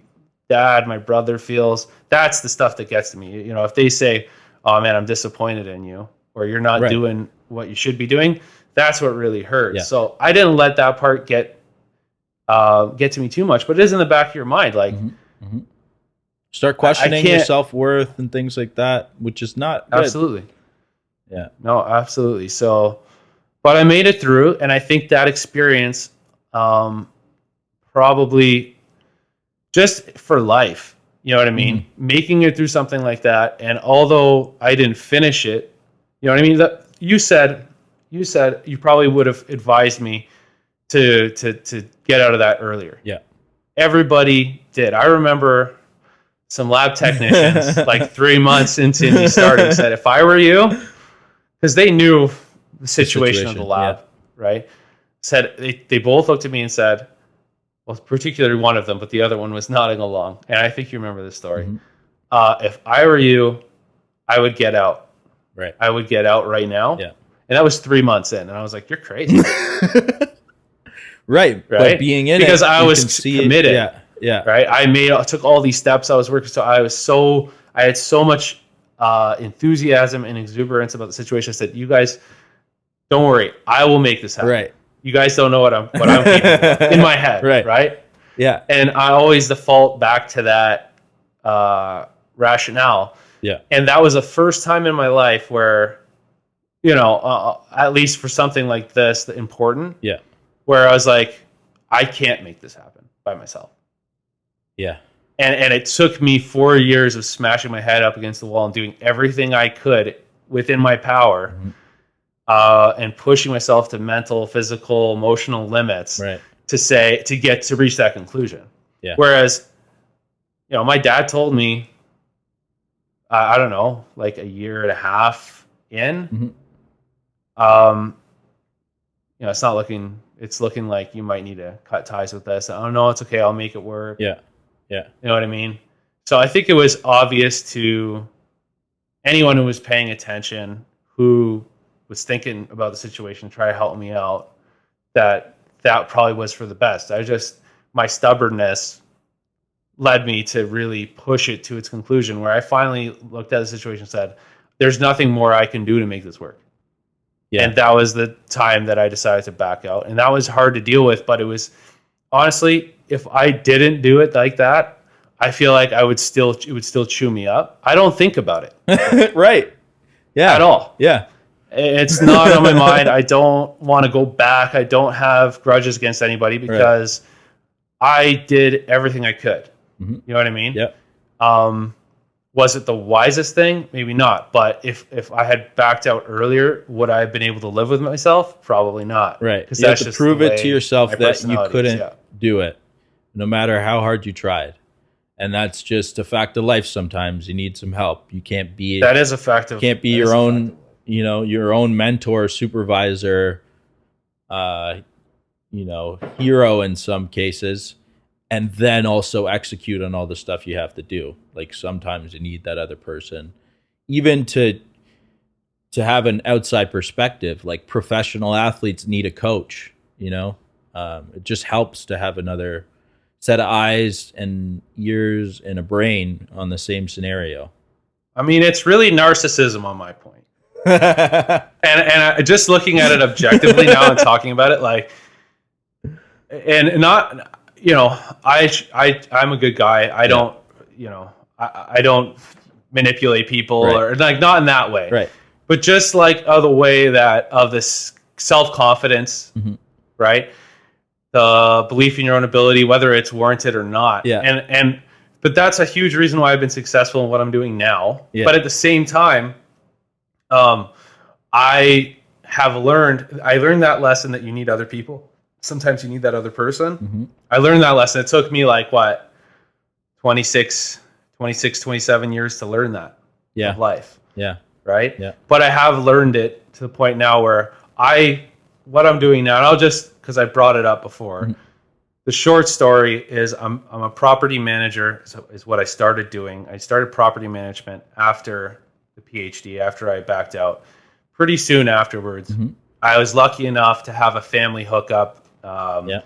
dad, my brother feels. That's the stuff that gets to me. You know, if they say, "Oh man, I'm disappointed in you," or "You're not doing what you should be doing," that's what really hurts. Yeah. So I didn't let that part get to me too much, but it is in the back of your mind, like start questioning your self-worth and things like that, which is not good. Absolutely. Yeah. No, absolutely. So, but I made it through, and I think that experience probably just for life, you know what I mean? Making it through something like that, and although I didn't finish it, you know what I mean? You said you probably would have advised me to get out of that earlier. Yeah. Everybody did. I remember some lab technicians like 3 months into me starting said, if I were you, because they knew the situation of the lab, right? Said they both looked at me and said, well, particularly one of them, but the other one was nodding along. And I think you remember this story. If I were you, I would get out. Right. I would get out right now. Yeah. And that was 3 months in. And I was like, you're crazy. Right. But being in because it, I was committed. Yeah. Right. I took all these steps. I was working. So I had so much enthusiasm and exuberance about the situation. I said, you guys, don't worry. I will make this happen. Right. You guys don't know what I'm capable of in my head. Right. Yeah. And I always default back to that rationale. Yeah. And that was the first time in my life where, at least for something like this, important. Yeah. Where I was like, I can't make this happen by myself. Yeah. And it took me 4 years of smashing my head up against the wall and doing everything I could within my power, and pushing myself to mental, physical, emotional limits to reach that conclusion. Yeah. Whereas, my dad told me, I don't know, like a year and a half in, it's looking like you might need to cut ties with this. I don't know. It's okay. I'll make it work. Yeah. Yeah. You know what I mean? So I think it was obvious to anyone who was paying attention, who was thinking about the situation, try to help me out, that probably was for the best. My stubbornness led me to really push it to its conclusion, where I finally looked at the situation and said, there's nothing more I can do to make this work. Yeah. And that was the time that I decided to back out. And that was hard to deal with, but it was, honestly, if I didn't do it like that, I feel like it would still chew me up. I don't think about it. Right. Yeah. At all. Yeah. It's not on my mind. I don't want to go back. I don't have grudges against anybody because I did everything I could. You know what I mean? Yeah. Was it the wisest thing? Maybe not. But if I had backed out earlier, would I have been able to live with myself? Probably not. Right. Because you have to prove it to yourself that you couldn't do it, no matter how hard you tried. And that's just a fact of life. Sometimes you need some help. You can't be. That is a fact of. Can't be your own. Your own mentor, supervisor, hero in some cases, and then also execute on all the stuff you have to do. Like sometimes you need that other person, even to have an outside perspective. Like professional athletes need a coach. It just helps to have another set of eyes and ears and a brain on the same scenario. I mean, it's really narcissism on my point. and just looking at it objectively now and talking about it, and not, I'm a good guy. I don't, I don't manipulate people or not in that way. Right. But just the way that of this self-confidence, right? The belief in your own ability, whether it's warranted or not. Yeah. But that's a huge reason why I've been successful in what I'm doing now. Yeah. But at the same time, I learned that lesson that you need other people. Sometimes you need that other person. I learned that lesson. It took me 26, 27 years to learn that of life. Yeah. Right. Yeah. But I have learned it to the point now where what I'm doing now, and I'll just, because I brought it up before, the short story is I'm a property manager, so is what I started doing. I started property management after the Ph.D., after I backed out. Pretty soon afterwards, I was lucky enough to have a family hookup. My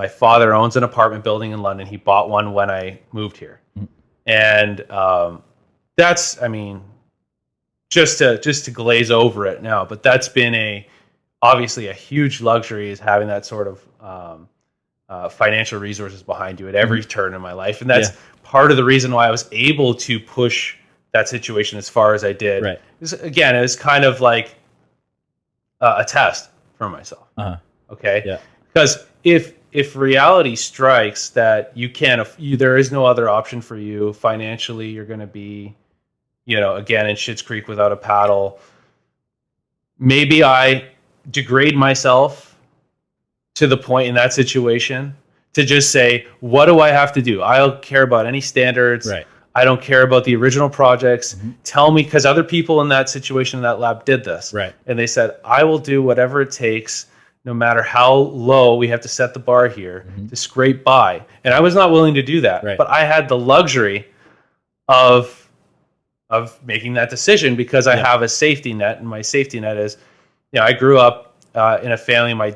father owns an apartment building in London. He bought one when I moved here. And that's, just to glaze over it now, but that's been obviously a huge luxury, is having that sort of financial resources behind you at every turn in my life. And that's part of the reason why I was able to push that situation as far as I did. Right. Again, it was kind of like a test for myself. Okay. Yeah. Because if reality strikes that you can't, there is no other option for you financially, you're going to be, again, in Schitt's Creek without a paddle. Maybe I degrade myself to the point in that situation to just say, what do I have to do? I don't care about any standards. Right. I don't care about the original projects. Tell me, because other people in that situation in that lab did this. Right. And they said, I will do whatever it takes no matter how low we have to set the bar here to scrape by. And I was not willing to do that, Right. but I had the luxury of making that decision because I have a safety net, and my safety net is, I grew up in a family. My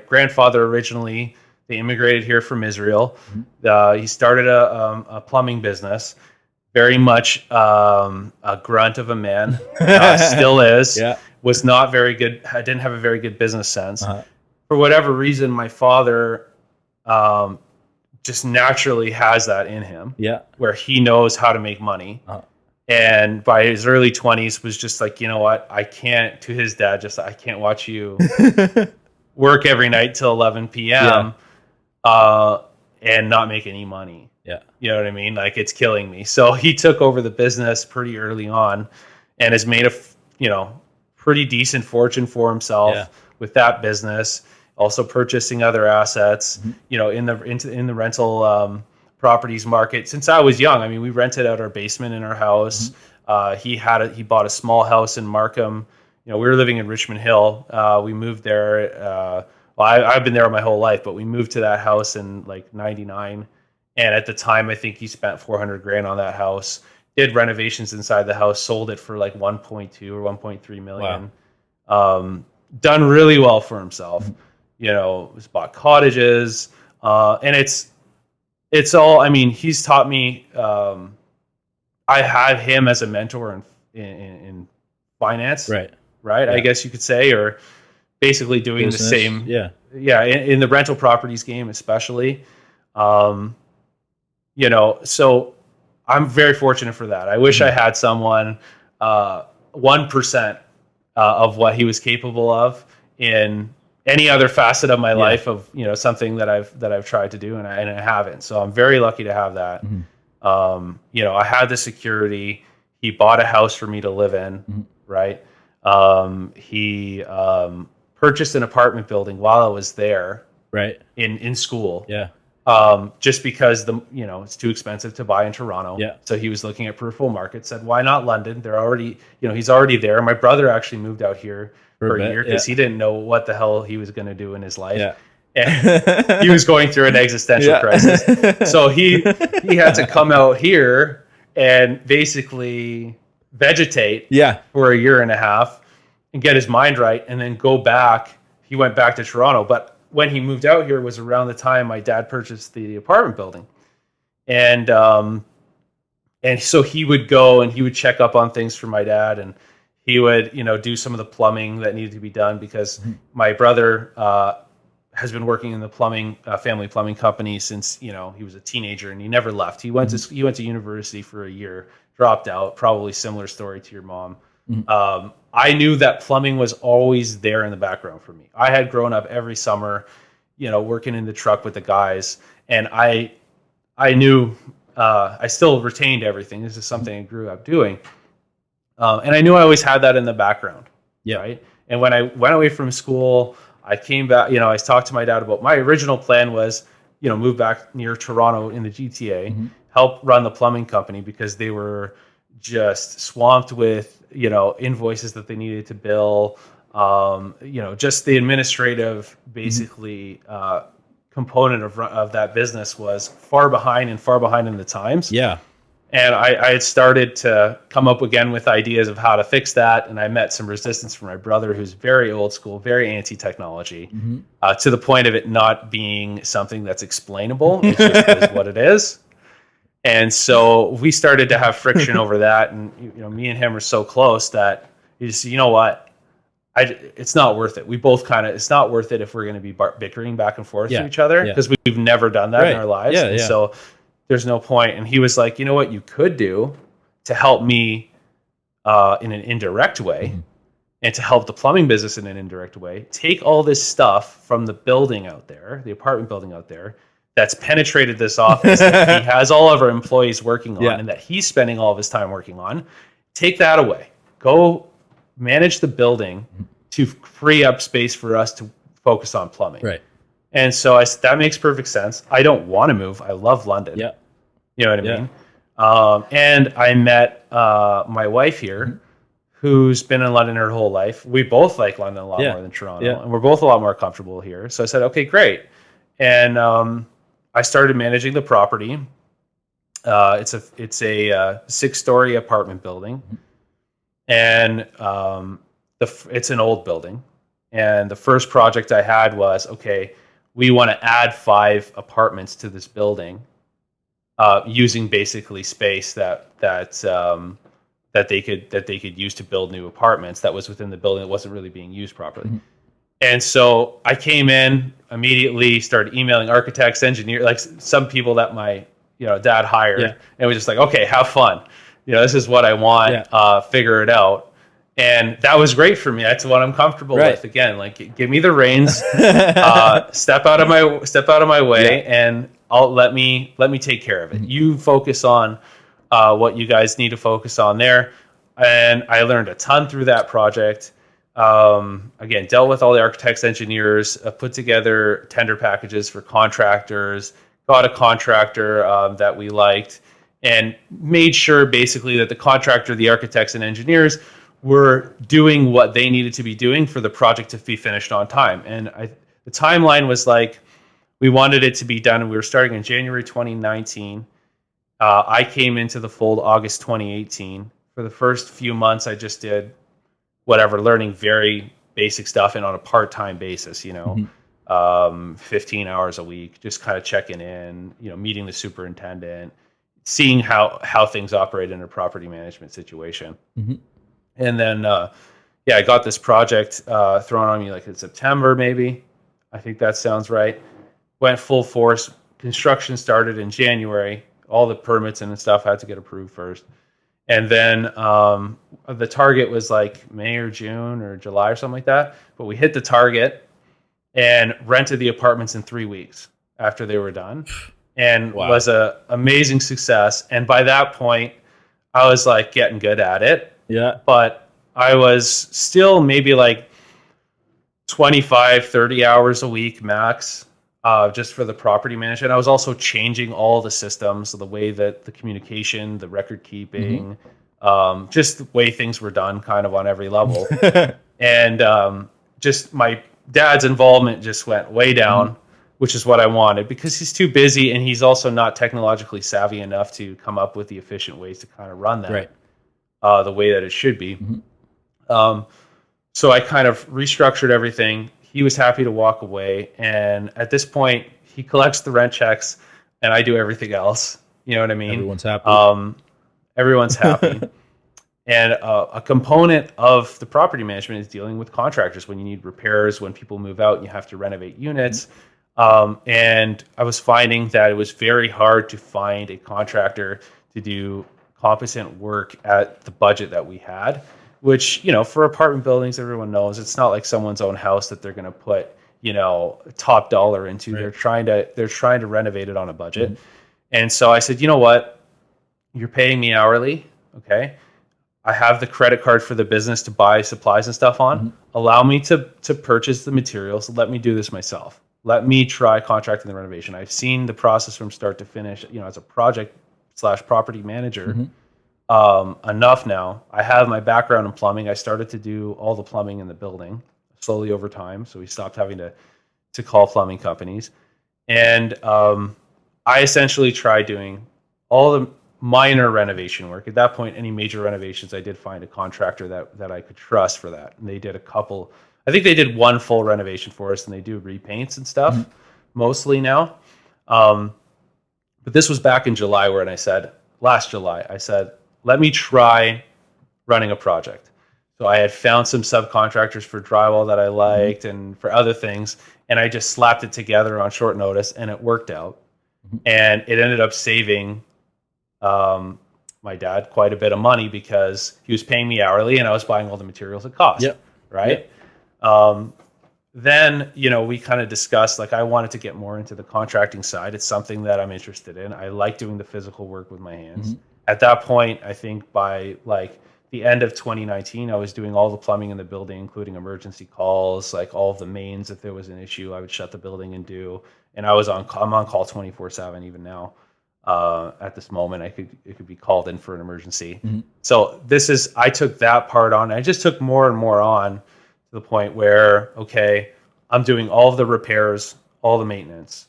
grandfather originally, they immigrated here from Israel. He started a plumbing business, very much a grunt of a man, still is, was not very good. I didn't have a very good business sense. For whatever reason, my father just naturally has that in him, where he knows how to make money. And by his early 20s was just like, you know what, I can't, to his dad, I can't watch you work every night till 11 p.m. And not make any money. You know what I mean? Like, it's killing me. So he took over the business pretty early on and has made a, pretty decent fortune for himself with that business. Also purchasing other assets, in the rental properties market. Since I was young, I mean, we rented out our basement in our house. He bought a small house in Markham. We were living in Richmond Hill. We moved there. I've been there my whole life, but we moved to that house in like 99. And at the time, I think he spent $400,000 on that house, did renovations inside the house, sold it for like 1.2 or 1.3 million. Wow. Done really well for himself. He's bought cottages, and it's all, I mean, he's taught me, I had him as a mentor in finance, right? I guess you could say, or basically doing business, the same. In the rental properties game, especially. So I'm very fortunate for that. I wish I had someone 1% of what he was capable of in any other facet of my life of something that I've tried to do and I haven't. So I'm very lucky to have that. I had the security. He bought a house for me to live in, right? He purchased an apartment building while I was there, right? In school, just because it's too expensive to buy in Toronto. So he was looking at peripheral markets. Said, why not London? They're already, he's already there. My brother actually moved out here for a year because he didn't know what the hell he was going to do in his life. And he was going through an existential crisis. So he had to come out here and basically vegetate for a year and a half and get his mind right, and then go back. He went back to Toronto, but when he moved out here was around the time my dad purchased the apartment building. And so he would go and he would check up on things for my dad, and he would, do some of the plumbing that needed to be done because my brother has been working in the family plumbing company since, he was a teenager, and he never left. He went to university for a year, dropped out, probably similar story to your mom. I knew that plumbing was always there in the background for me. I had grown up every summer, working in the truck with the guys, and I knew I still retained everything. This is something I grew up doing. And I knew I always had that in the background. Right. And when I went away from school, I came back, I talked to my dad about my original plan was, move back near Toronto in the GTA, help run the plumbing company because they were just swamped with, invoices that they needed to bill, just the administrative, basically, component of that business was far behind in the times. And I had started to come up again with ideas of how to fix that. And I met some resistance from my brother, who's very old school, very anti-technology, to the point of it not being something that's explainable. It just is what it is. And so we started to have friction over that. And, me and him are so close that he just, what? It's not worth it. We both it's not worth it if we're going to be bickering back and forth to each other, because we've never done that in our lives. So there's no point. And he was like, you know what you could do to help me in an indirect way and to help the plumbing business in an indirect way, take all this stuff from the building out there, the apartment building out there, that's penetrated this office that he has all of our employees working on and that he's spending all of his time working on, take that away. Go manage the building to free up space for us to focus on plumbing. Right. And so that makes perfect sense. I don't want to move. I love London. You know what I mean? And I met my wife here, who's been in London her whole life. We both like London a lot more than Toronto, and we're both a lot more comfortable here. So I said, okay, great. And I started managing the property. It's a 6-story apartment building, and it's an old building. And the first project I had was, okay, we want to add 5 apartments to this building, using basically space that they could use to build new apartments that was within the building that wasn't really being used properly. Mm-hmm. And so I came in immediately, started emailing architects, engineers, like some people that my dad hired, and was just like, okay, have fun. This is what I want. Figure it out. And that was great for me. That's what I'm comfortable with. Again, like give me the reins, step out of my way, and let me take care of it. Mm-hmm. You focus on what you guys need to focus on there. And I learned a ton through that project. Again, dealt with all the architects, engineers, put together tender packages for contractors, got a contractor that we liked, and made sure basically that the contractor, the architects and engineers were doing what they needed to be doing for the project to be finished on time. And the timeline was like, we wanted it to be done, and we were starting in January 2019. I came into the fold August 2018. For the first few months, I just did whatever, learning very basic stuff and on a part-time basis, 15 hours a week, just kind of checking in, meeting the superintendent, seeing how things operate in a property management situation. Mm-hmm. And then, I got this project thrown on me like in September, maybe. I think that sounds right. Went full force. Construction started in January. All the permits and stuff had to get approved first. And then the target was like May or June or July or something like that. But we hit the target and rented the apartments in 3 weeks after they were done. And was an amazing success. And by that point, I was like getting good at it. Yeah. But I was still maybe like 25, 30 hours a week max. Just for the property management. I was also changing all the systems, so the way that the communication, the record keeping, just the way things were done kind of on every level. And just my dad's involvement just went way down, which is what I wanted, because he's too busy and he's also not technologically savvy enough to come up with the efficient ways to kind of run that the way that it should be. So I kind of restructured everything. He was happy to walk away, and at this point, he collects the rent checks, and I do everything else. You know what I mean? Everyone's happy. Everyone's happy. And a component of the property management is dealing with contractors when you need repairs, when people move out and you have to renovate units. And I was finding that it was very hard to find a contractor to do competent work at the budget that we had. Which, for apartment buildings, everyone knows it's not like someone's own house that they're going to put, top dollar into. Right. They're trying to renovate it on a budget. Mm-hmm. And so I said, you know what? You're paying me hourly. Okay. I have the credit card for the business to buy supplies and stuff on. Mm-hmm. Allow me to purchase the materials. Let me do this myself. Let me try contracting the renovation. I've seen the process from start to finish, as a project/property manager. Mm-hmm. Enough now. I have my background in plumbing. I started to do all the plumbing in the building slowly over time. So we stopped having to call plumbing companies. And I essentially tried doing all the minor renovation work. At that point, any major renovations, I did find a contractor that I could trust for that. And they did a couple. I think they did one full renovation for us, and they do repaints and stuff mostly now. But this was back in July last July, I said, let me try running a project. So I had found some subcontractors for drywall that I liked and for other things, and I just slapped it together on short notice, and it worked out. And it ended up saving my dad quite a bit of money because he was paying me hourly, and I was buying all the materials at cost. Yep. Right? Yep. Then, we kind of discussed, like, I wanted to get more into the contracting side. It's something that I'm interested in. I like doing the physical work with my hands. At that point, I think by like the end of 2019, I was doing all the plumbing in the building, including emergency calls, like all of the mains. If there was an issue, I would shut the building and do. And I'm on call 24/7 even now. at this moment. It could be called in for an emergency. So I took that part on. I just took more and more on to the point where, okay, I'm doing all of the repairs, all the maintenance,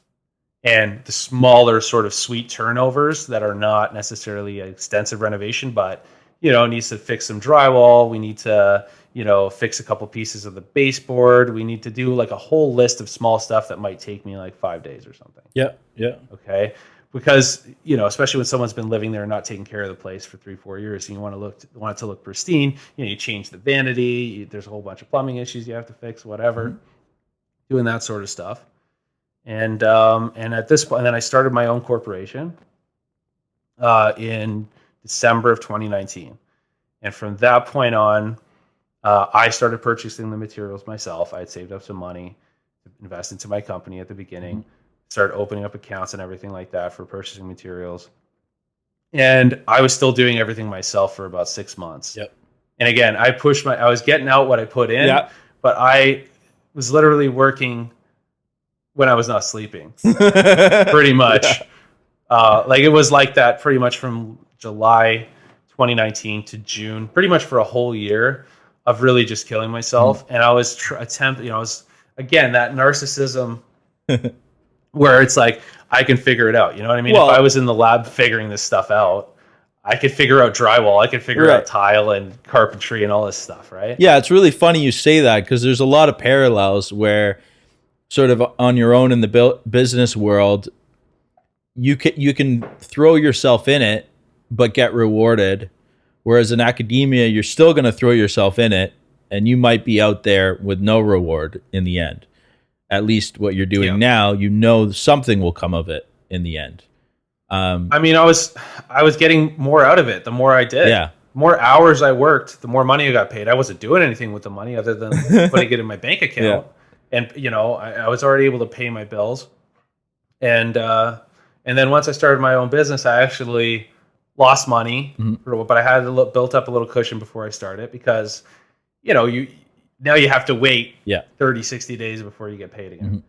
and the smaller sort of suite turnovers that are not necessarily an extensive renovation, but needs to fix some drywall. We need to, fix a couple pieces of the baseboard. We need to do like a whole list of small stuff that might take me like 5 days or something. Yeah. Yeah. Okay. Because, especially when someone's been living there and not taking care of the place for 3-4 years, and you want it to look pristine, you change the vanity. There's a whole bunch of plumbing issues you have to fix, whatever, doing that sort of stuff. And at this point, and then I started my own corporation in December of 2019. And from that point on, I started purchasing the materials myself. I had saved up some money to invest into my company at the beginning, started opening up accounts and everything like that for purchasing materials. And I was still doing everything myself for about 6 months. Yep. And again, I was getting out what I put in, but I was literally working when I was not sleeping, pretty much. Like it was like that pretty much from July 2019 to June, pretty much for a whole year of really just killing myself. And I was attempting, I was, again, that narcissism where it's like, I can figure it out. You know what I mean? Well, if I was in the lab figuring this stuff out, I could figure out drywall. I could figure out tile and carpentry and all this stuff, right? Yeah, it's really funny you say that because there's a lot of parallels where sort of on your own in the business world, you can throw yourself in it, but get rewarded. Whereas in academia, you're still going to throw yourself in it, and you might be out there with no reward in the end. At least what you're doing now, something will come of it in the end. I mean, I was getting more out of it the more I did. Yeah. The more hours I worked, the more money I got paid. I wasn't doing anything with the money other than putting it in my bank account. And I was already able to pay my bills. And then once I started my own business, I actually lost money, but I had built up a little cushion before I started because, you have to wait 30, 60 days before you get paid again.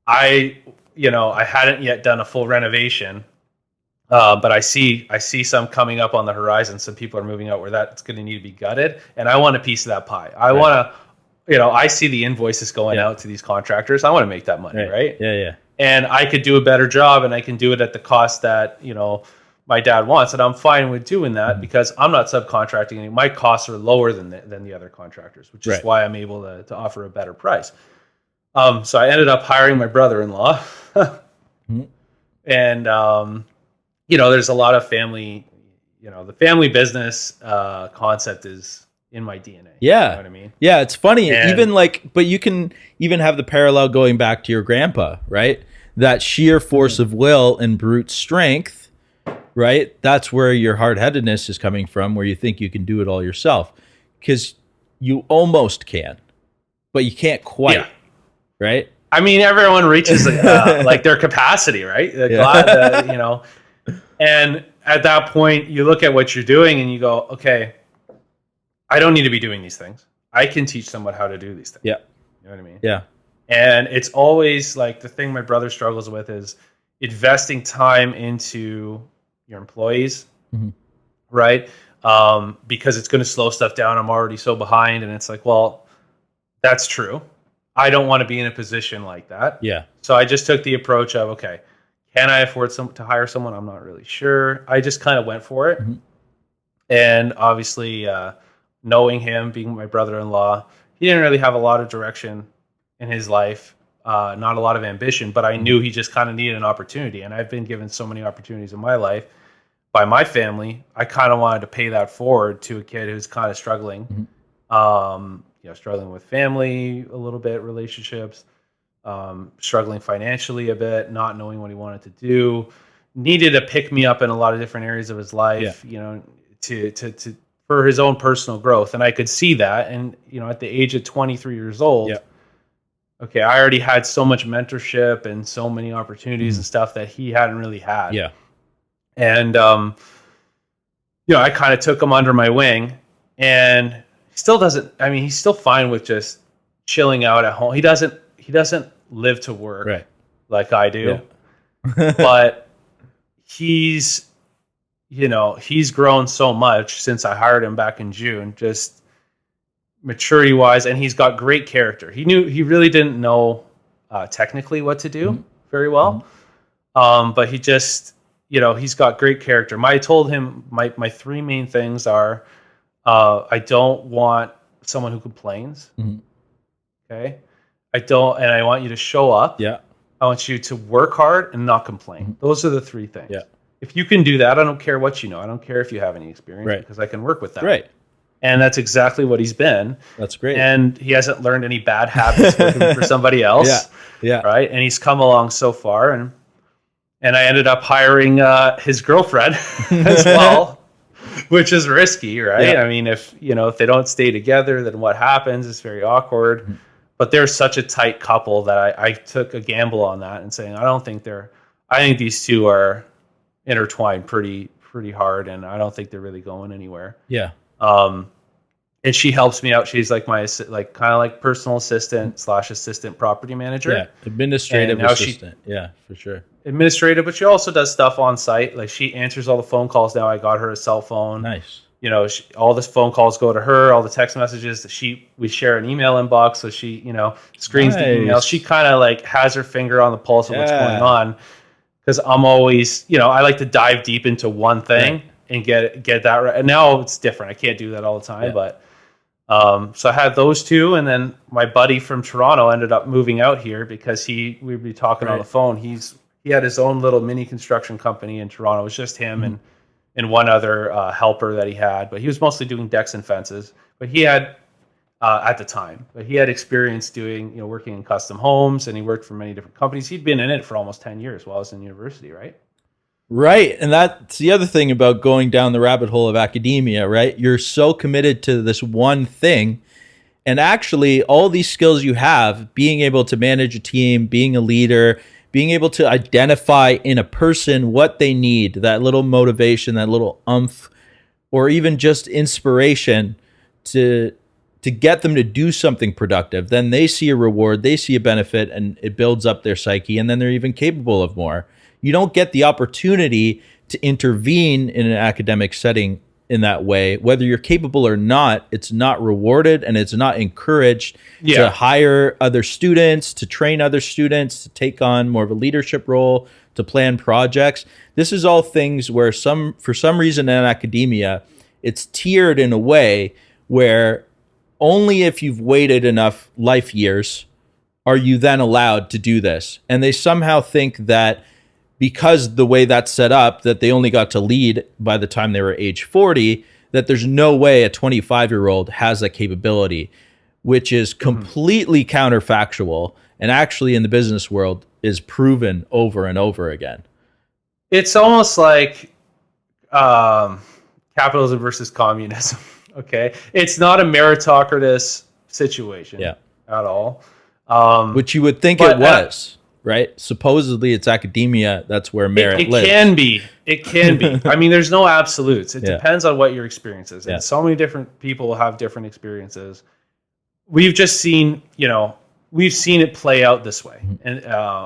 I hadn't yet done a full renovation, but I see some coming up on the horizon. Some people are moving out where that's going to need to be gutted, and I want a piece of that pie. I want to, I see the invoices going out to these contractors. I want to make that money, right? Yeah. And I could do a better job, and I can do it at the cost that my dad wants, and I'm fine with doing that because I'm not subcontracting any. My costs are lower than the other contractors, which is why I'm able to offer a better price. So I ended up hiring my brother-in-law, and there's a lot of family. The family business concept is in my DNA. Yeah, you know what I mean. Yeah, it's funny. But you can even have the parallel going back to your grandpa, right? That sheer force of will and brute strength. Right? That's where your hard-headedness is coming from, where you think you can do it all yourself. Because you almost can, but you can't quite. Right? I mean, everyone reaches like their capacity, right? And at that point, you look at what you're doing and you go, okay, I don't need to be doing these things. I can teach someone how to do these things. Yeah. You know what I mean? Yeah. And it's always like the thing my brother struggles with is investing time into your employees, right? Because it's going to slow stuff down. I'm already so behind. And it's like, well, that's true. I don't want to be in a position like that. Yeah. So I just took the approach of, okay, can I afford to hire someone? I'm not really sure. I just kind of went for it. And obviously, knowing him, being my brother-in-law, he didn't really have a lot of direction in his life. Not a lot of ambition, but I knew he just kind of needed an opportunity. And I've been given so many opportunities in my life by my family. I kind of wanted to pay that forward to a kid who's kind of struggling, struggling with family a little bit, relationships, struggling financially a bit, not knowing what he wanted to do, needed to pick me up in a lot of different areas of his life, to for his own personal growth. And I could see that. And, at the age of 23 years old, okay, I already had so much mentorship and so many opportunities and stuff that he hadn't really had. Yeah. And, I kind of took him under my wing, and he still doesn't, he's still fine with just chilling out at home. He doesn't live to work like I do, but he's, he's grown so much since I hired him back in June, just maturity wise, and he's got great character. He really didn't know technically what to do very well. But he just, he's got great character. I told him my three main things are, I don't want someone who complains. Okay. I want you to show up. Yeah. I want you to work hard and not complain. Those are the three things. Yeah. If you can do that, I don't care what you know. I don't care if you have any experience, right, because I can work with that. Right. And that's exactly what he's been. That's great. And he hasn't learned any bad habits working for somebody else. Yeah. Yeah. Right. And he's come along so far. And I ended up hiring his girlfriend as well, which is risky, right? Yeah. I mean, if they don't stay together, then what happens? It's very awkward. But they're such a tight couple that I took a gamble on that and saying, I think these two are intertwined pretty hard, and I don't think they're really going anywhere. Yeah. And she helps me out. She's like my kind of like personal assistant / assistant property manager. Yeah. Administrative assistant. Yeah, for sure. Administrative, but she also does stuff on site. Like she answers all the phone calls now. I got her a cell phone. Nice. All the phone calls go to her. All the text messages. We share an email inbox, so she screens the email. She kind of like has her finger on the pulse of what's going on. Because I'm always, I like to dive deep into one thing and get that right. And now it's different. I can't do that all the time, but so I had those two, and then my buddy from Toronto ended up moving out here because we'd be talking on the phone. He had his own little mini construction company in Toronto. It was just him and one other helper that he had, but he was mostly doing decks and fences. But he had at the time, but he had experience doing working in custom homes, and he worked for many different companies. He'd been in it for almost 10 years while I was in university, right? Right. And that's the other thing about going down the rabbit hole of academia, right? You're so committed to this one thing. And actually, all these skills you have, being able to manage a team, being a leader, being able to identify in a person what they need, that little motivation, that little umph, or even just inspiration to get them to do something productive, then they see a reward, they see a benefit, and it builds up their psyche, and then they're even capable of more. You don't get the opportunity to intervene in an academic setting in that way. Whether you're capable or not, it's not rewarded, and it's not encouraged to hire other students, to train other students, to take on more of a leadership role, to plan projects. This is all things where for some reason in academia, it's tiered in a way where only if you've waited enough life years are you then allowed to do this. And they somehow think that because the way that's set up, that they only got to lead by the time they were age 40, that there's no way a 25-year-old has that capability, which is completely counterfactual, and actually in the business world is proven over and over again. It's almost like capitalism versus communism. Okay, it's not a meritocratic situation at all. Which you would think it was. Right? Supposedly it's academia. That's where merit lives. It can be. I mean, there's no absolutes. It depends on what your experience is. And so many different people have different experiences. We've just seen, we've seen it play out this way and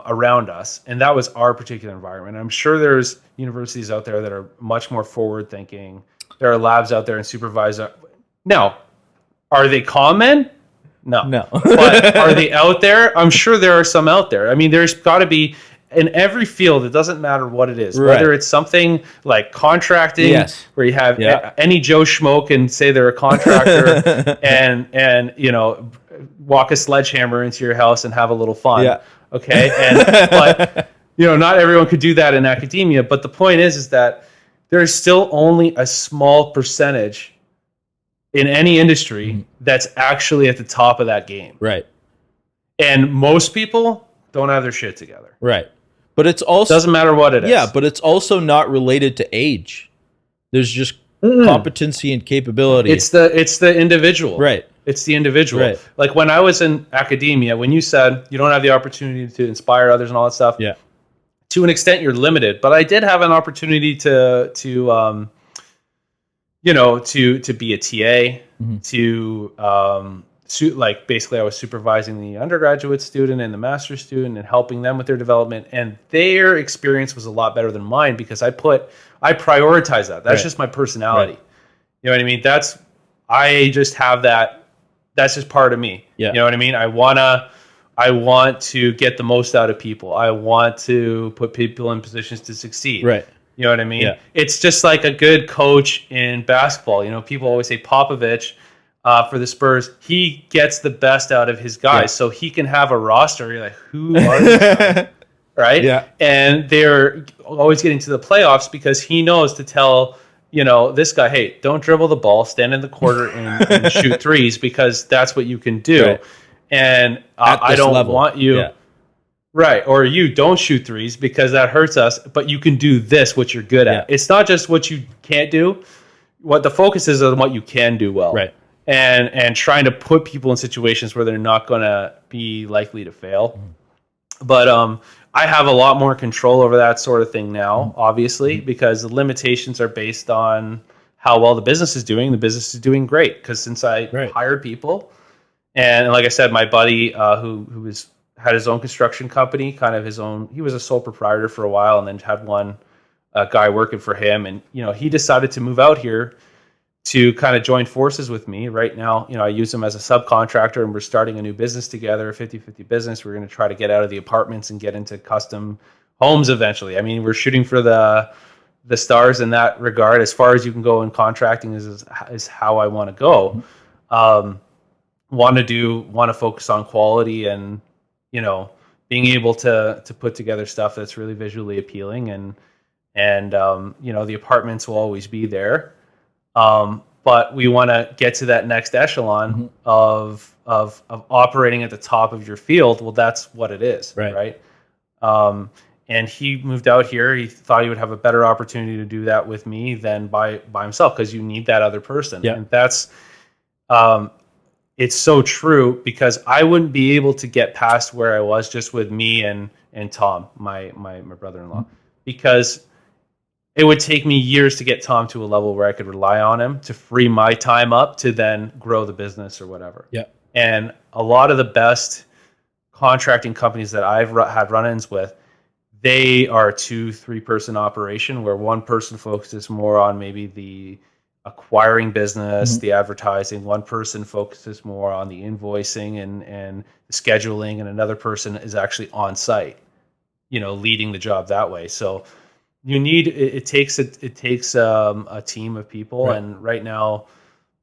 around us. And that was our particular environment. I'm sure there's universities out there that are much more forward thinking. There are labs out there and supervisor. Now, are they common? No. But are they out there? I'm sure there are some out there. I mean, there's got to be in every field. It doesn't matter what it is, whether it's something like contracting, where you have any Joe Schmo can say they're a contractor and walk a sledgehammer into your house and have a little fun. Yeah. Okay. But not everyone could do that in academia. But the point is that there's still only a small percentage in any industry that's actually at the top of that game. Right. And most people don't have their shit together. Right. But it's also... Doesn't matter what it is. Yeah, but it's also not related to age. There's just competency and capability. It's the individual. Right. It's the individual. Right. Like when I was in academia, when you said you don't have the opportunity to inspire others and all that stuff, to an extent you're limited. But I did have an opportunity to be a TA, to like basically I was supervising the undergraduate student and the master's student and helping them with their development, and their experience was a lot better than mine because I prioritize that. That's just my personality. Right. You know what I mean? I just have that. That's just part of me. Yeah. You know what I mean? I want to get the most out of people. I want to put people in positions to succeed. Right. You know what I mean? Yeah. It's just like a good coach in basketball. You know, people always say Popovich for the Spurs, he gets the best out of his guys. So he can have a roster. You're like, who are these guys? Right? Yeah. And they're always getting to the playoffs because he knows to tell, you know, this guy, hey, don't dribble the ball, stand in the corner and shoot threes because that's what you can do. Right. And I don't want you, right? Or you don't shoot threes because that hurts us, but you can do this, what you're good at. It's not just what you can't do. What the focus is on what you can do well. Right. And trying to put people in situations where they're not going to be likely to fail. But I have a lot more control over that sort of thing now, obviously, because the limitations are based on how well the business is doing. The business is doing great because since I hired people, and like I said, my buddy who had his own construction company, kind of his own, he was a sole proprietor for a while and then had one guy working for him. And, you know, he decided to move out here to kind of join forces with me. Right now, you know, I use him as a subcontractor and we're starting a new business together, a 50-50 business. We're going to try to get out of the apartments and get into custom homes eventually. I mean, we're shooting for the stars in that regard. As far as you can go in contracting is how I want to go. Want to focus on quality and, you know, being able to put together stuff that's really visually appealing and you know, the apartments will always be there. But we want to get to that next echelon of operating at the top of your field. Well, that's what it is, right? And he moved out here. He thought he would have a better opportunity to do that with me than by himself because you need that other person. Yeah. And that's it's so true because I wouldn't be able to get past where I was just with me and Tom, my brother-in-law, because it would take me years to get Tom to a level where I could rely on him to free my time up to then grow the business or whatever. Yeah. And a lot of the best contracting companies that I've had run-ins with, they are a 2-3 person operation where one person focuses more on maybe the acquiring business, the advertising. One person focuses more on the invoicing and the scheduling, and another person is actually on site, you know, leading the job that way. So you need it takes a team of people, and right now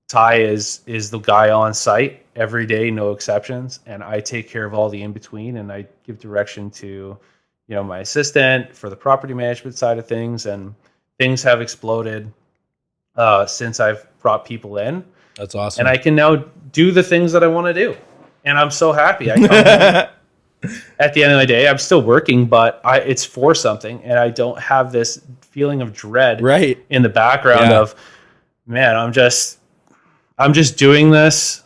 Ty is the guy on site every day, no exceptions, and I take care of all the in between, and I give direction to, you know, my assistant for the property management side of things, and things have exploded since I've brought people in. That's awesome, and I can now do the things that I want to do, and I'm so happy. I come at the end of the day, I'm still working, but it's for something, and I don't have this feeling of dread in the background of, man, I'm just doing this.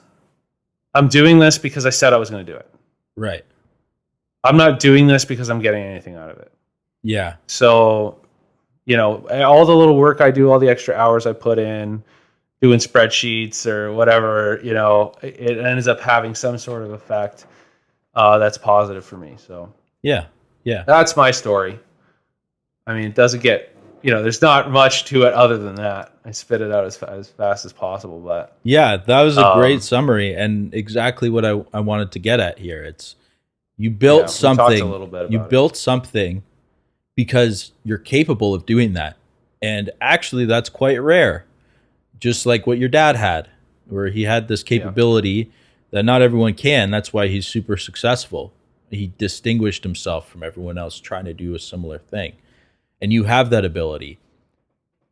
I'm doing this because I said I was going to do it. Right. I'm not doing this because I'm getting anything out of it. Yeah. So, you know, all the little work I do, all the extra hours I put in, doing spreadsheets or whatever, you know, it ends up having some sort of effect that's positive for me. So yeah, that's my story. I mean, it doesn't get, you know, there's not much to it other than that. I spit it out as fast as possible, but yeah, that was a great summary and exactly what I wanted to get at here. It's you built something. A little bit you built something because you're capable of doing that, and actually, that's quite rare. Just like what your dad had, where he had this capability that not everyone can. That's why he's super successful. He distinguished himself from everyone else trying to do a similar thing. And you have that ability,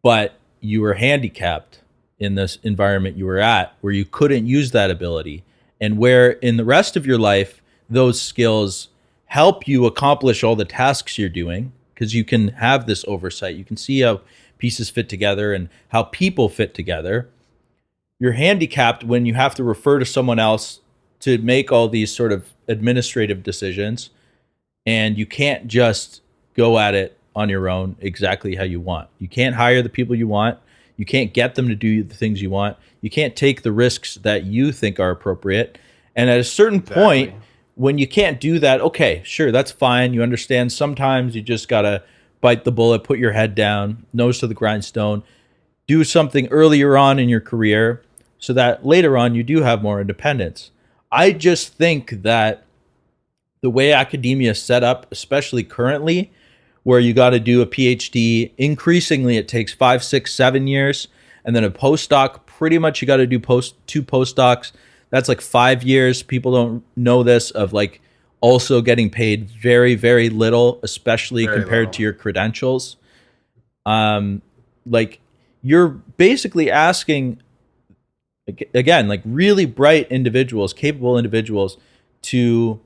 but you were handicapped in this environment you were at where you couldn't use that ability, and where in the rest of your life, those skills help you accomplish all the tasks you're doing because you can have this oversight. You can see how pieces fit together and how people fit together. You're handicapped when you have to refer to someone else to make all these sort of administrative decisions, and you can't just go at it on your own exactly how you want. You can't hire the people you want. You can't get them to do the things you want. You can't take the risks that you think are appropriate. And at a certain point, when you can't do that, okay, sure, that's fine. You understand sometimes you just got to bite the bullet, put your head down, nose to the grindstone, do something earlier on in your career so that later on you do have more independence. I just think that the way academia is set up, especially currently, where you got to do a PhD, increasingly it takes 5, 6, 7 years, and then a postdoc, pretty much you got to do two postdocs. That's like 5 years. People don't know this, of like also getting paid very, very little, especially Very compared little. to your credentials. Like you're basically asking, again, like really bright individuals, capable individuals, to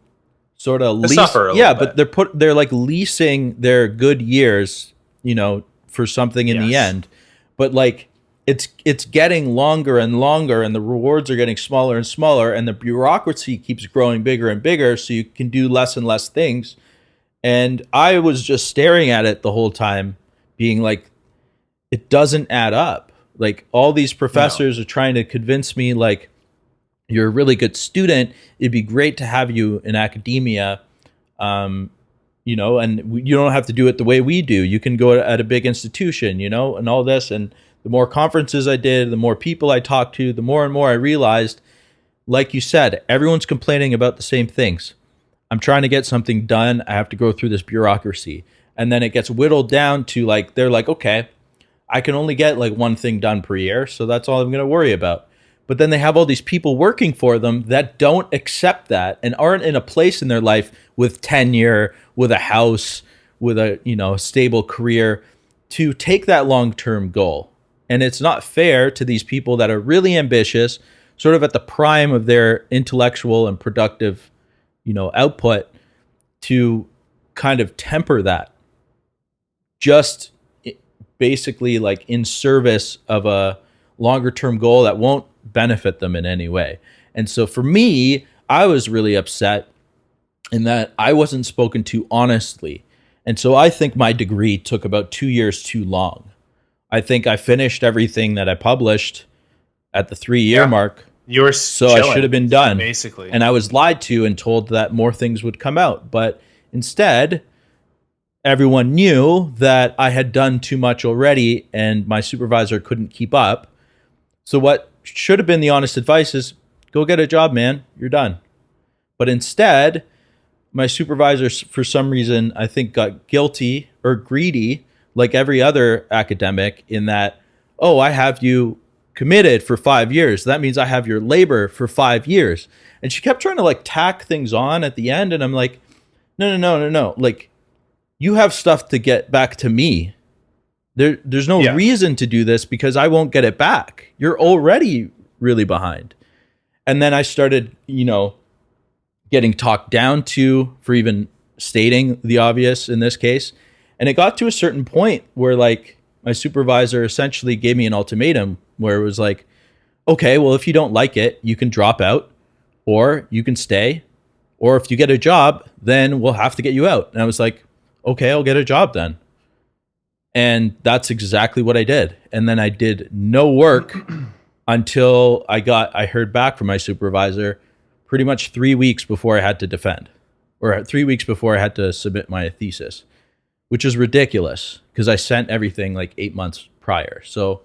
sort of lease. Suffer a Yeah, little but they're like leasing their good years, for something in the Yes. end. But like it's getting longer and longer, and the rewards are getting smaller and smaller, and the bureaucracy keeps growing bigger and bigger, so you can do less and less things. And I was just staring at it the whole time, being like, it doesn't add up. Like all these professors are trying to convince me, like, you're a really good student. It'd be great to have you in academia, and you don't have to do it the way we do. You can go at a big institution, and all this. And the more conferences I did, the more people I talked to, the more and more I realized, like you said, everyone's complaining about the same things. I'm trying to get something done. I have to go through this bureaucracy. And then it gets whittled down to like, they're like, okay, I can only get like one thing done per year. So that's all I'm going to worry about. But then they have all these people working for them that don't accept that and aren't in a place in their life with tenure, with a house, with a stable career to take that long-term goal. And it's not fair to these people that are really ambitious, sort of at the prime of their intellectual and productive, output, to kind of temper that just basically like in service of a longer term goal that won't benefit them in any way. And so for me, I was really upset in that I wasn't spoken to honestly. And so I think my degree took about 2 years too long. I think I finished everything that I published at the 3-year mark. You were so I should have been done, basically. And I was lied to and told that more things would come out. But instead, everyone knew that I had done too much already and my supervisor couldn't keep up. So what should have been the honest advice is, go get a job, man. You're done. But instead, my supervisor, for some reason, I think got guilty or greedy, like every other academic, in that, oh, I have you committed for 5 years. That means I have your labor for 5 years. And she kept trying to like tack things on at the end. And I'm like, no. Like, you have stuff to get back to me. There's no reason to do this because I won't get it back. You're already really behind. And then I started, getting talked down to for even stating the obvious in this case. And it got to a certain point where like my supervisor essentially gave me an ultimatum where it was like, okay, well, if you don't like it, you can drop out or you can stay. Or if you get a job, then we'll have to get you out. And I was like, okay, I'll get a job then. And that's exactly what I did. And then I did no work until I heard back from my supervisor pretty much 3 weeks before I had to defend, or 3 weeks before I had to submit my thesis, which is ridiculous because I sent everything like 8 months prior. So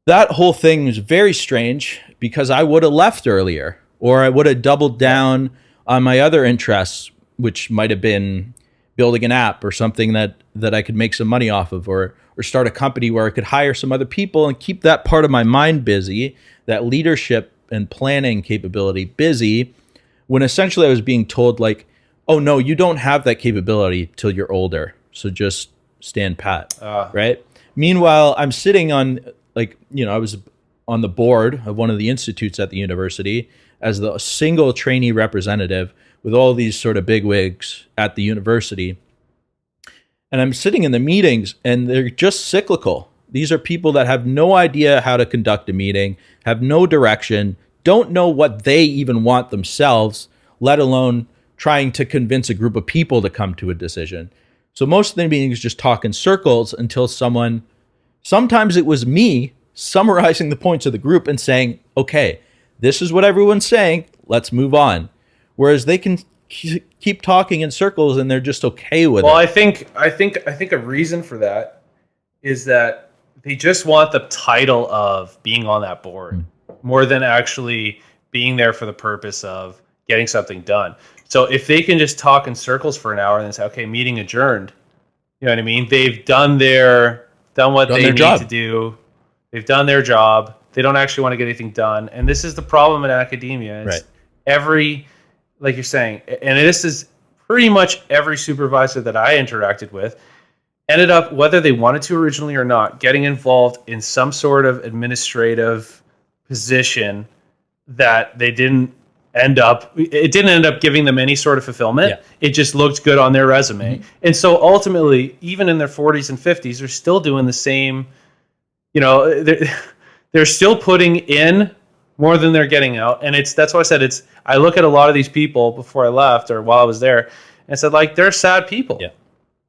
that whole thing was very strange because I would have left earlier, or I would have doubled down on my other interests, which might have been building an app or something that I could make some money off of, or start a company where I could hire some other people and keep that part of my mind busy, that leadership and planning capability busy, when essentially I was being told like, oh no, you don't have that capability till you're older. So just stand pat, right? Meanwhile, I'm sitting on I was on the board of one of the institutes at the university as the single trainee representative with all these sort of bigwigs at the university. And I'm sitting in the meetings and they're just cyclical. These are people that have no idea how to conduct a meeting, have no direction, don't know what they even want themselves, let alone trying to convince a group of people to come to a decision. So most of the meetings just talk in circles until someone Sometimes it was me summarizing the points of the group and saying, okay, this is what everyone's saying, let's move on. Whereas they can keep talking in circles and they're just okay with it. Well, I think a reason for that is that they just want the title of being on that board more than actually being there for the purpose of getting something done. So if they can just talk in circles for an hour and then say, okay, meeting adjourned, you know what I mean? They've done what they need to do. They've done their job. They don't actually want to get anything done. And this is the problem in academia. It's every, like you're saying, and this is pretty much every supervisor that I interacted with ended up, whether they wanted to originally or not, getting involved in some sort of administrative position that it didn't end up giving them any sort of fulfillment. Yeah. It just looked good on their resume. Mm-hmm. And so ultimately, even in their 40s and 50s, they're still doing the same, they're still putting in more than they're getting out. And that's why I said I look at a lot of these people before I left or while I was there and said, like, they're sad people. Yeah.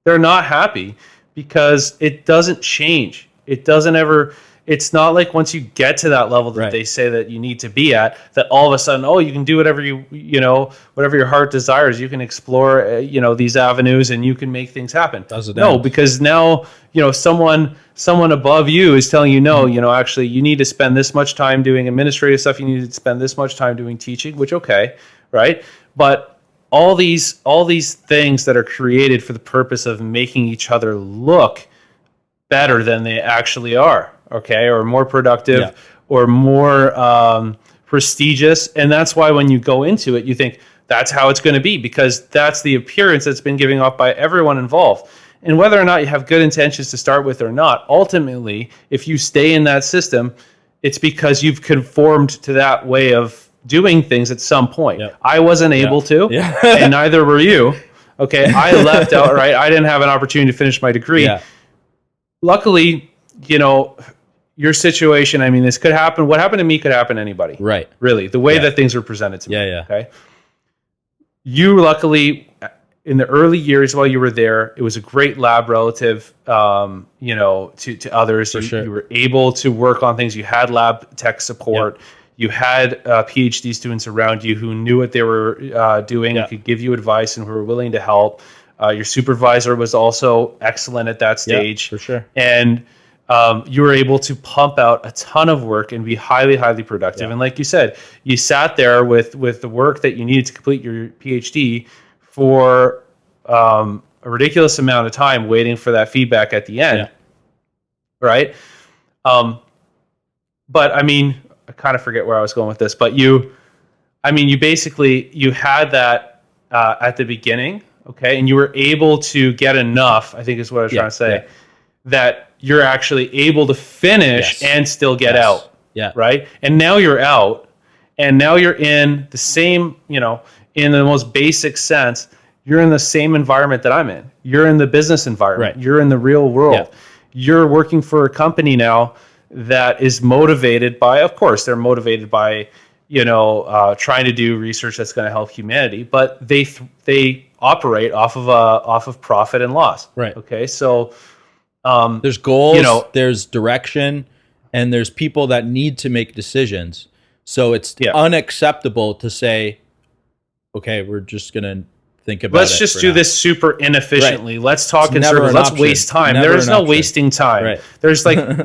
They're not happy because it doesn't change. It's not like once you get to that level that they say that you need to be at, that all of a sudden, you can do whatever whatever your heart desires. You can explore, these avenues and you can make things happen. No, because now, someone above you is telling you, actually you need to spend this much time doing administrative stuff. You need to spend this much time doing teaching, which, okay. Right. But all these things that are created for the purpose of making each other look better than they actually are. Okay, or more productive, or more prestigious, and that's why when you go into it, you think that's how it's going to be because that's the appearance that's been given off by everyone involved. And whether or not you have good intentions to start with or not, ultimately, if you stay in that system, it's because you've conformed to that way of doing things at some point. Yep. I wasn't able to, and neither were you. Okay, I left outright. I didn't have an opportunity to finish my degree. Yeah. Luckily, your situation, I mean, this could happen. What happened to me could happen to anybody. Right. Really, the way that things were presented to me. Yeah. Okay. You luckily, in the early years while you were there, it was a great lab relative, to others. You were able to work on things. You had lab tech support. Yep. You had Ph.D. students around you who knew what they were doing and could give you advice and who were willing to help. Your supervisor was also excellent at that stage. For sure. And you were able to pump out a ton of work and be highly, highly productive. Yeah. And like you said, you sat there with the work that you needed to complete your PhD for a ridiculous amount of time waiting for that feedback at the end. Yeah. Right? But I mean, I kind of forget where I was going with this, but you had that at the beginning, okay? And you were able to get enough, I think is what I was trying to say, that you're actually able to finish and still get out. Yeah. Right. And now you're out and now you're in the same, in the most basic sense, you're in the same environment that I'm in. You're in the business environment. Right. You're in the real world. Yeah. You're working for a company now that is motivated by, of course, they're motivated by, trying to do research that's going to help humanity, but they operate off of profit and loss. Right. Okay. So, there's goals, there's direction, and there's people that need to make decisions. So it's unacceptable to say, okay, we're just going to think about Let's just do this super inefficiently. Right. Let's talk in circles. Let's waste time. There is no wasting time. Right. There's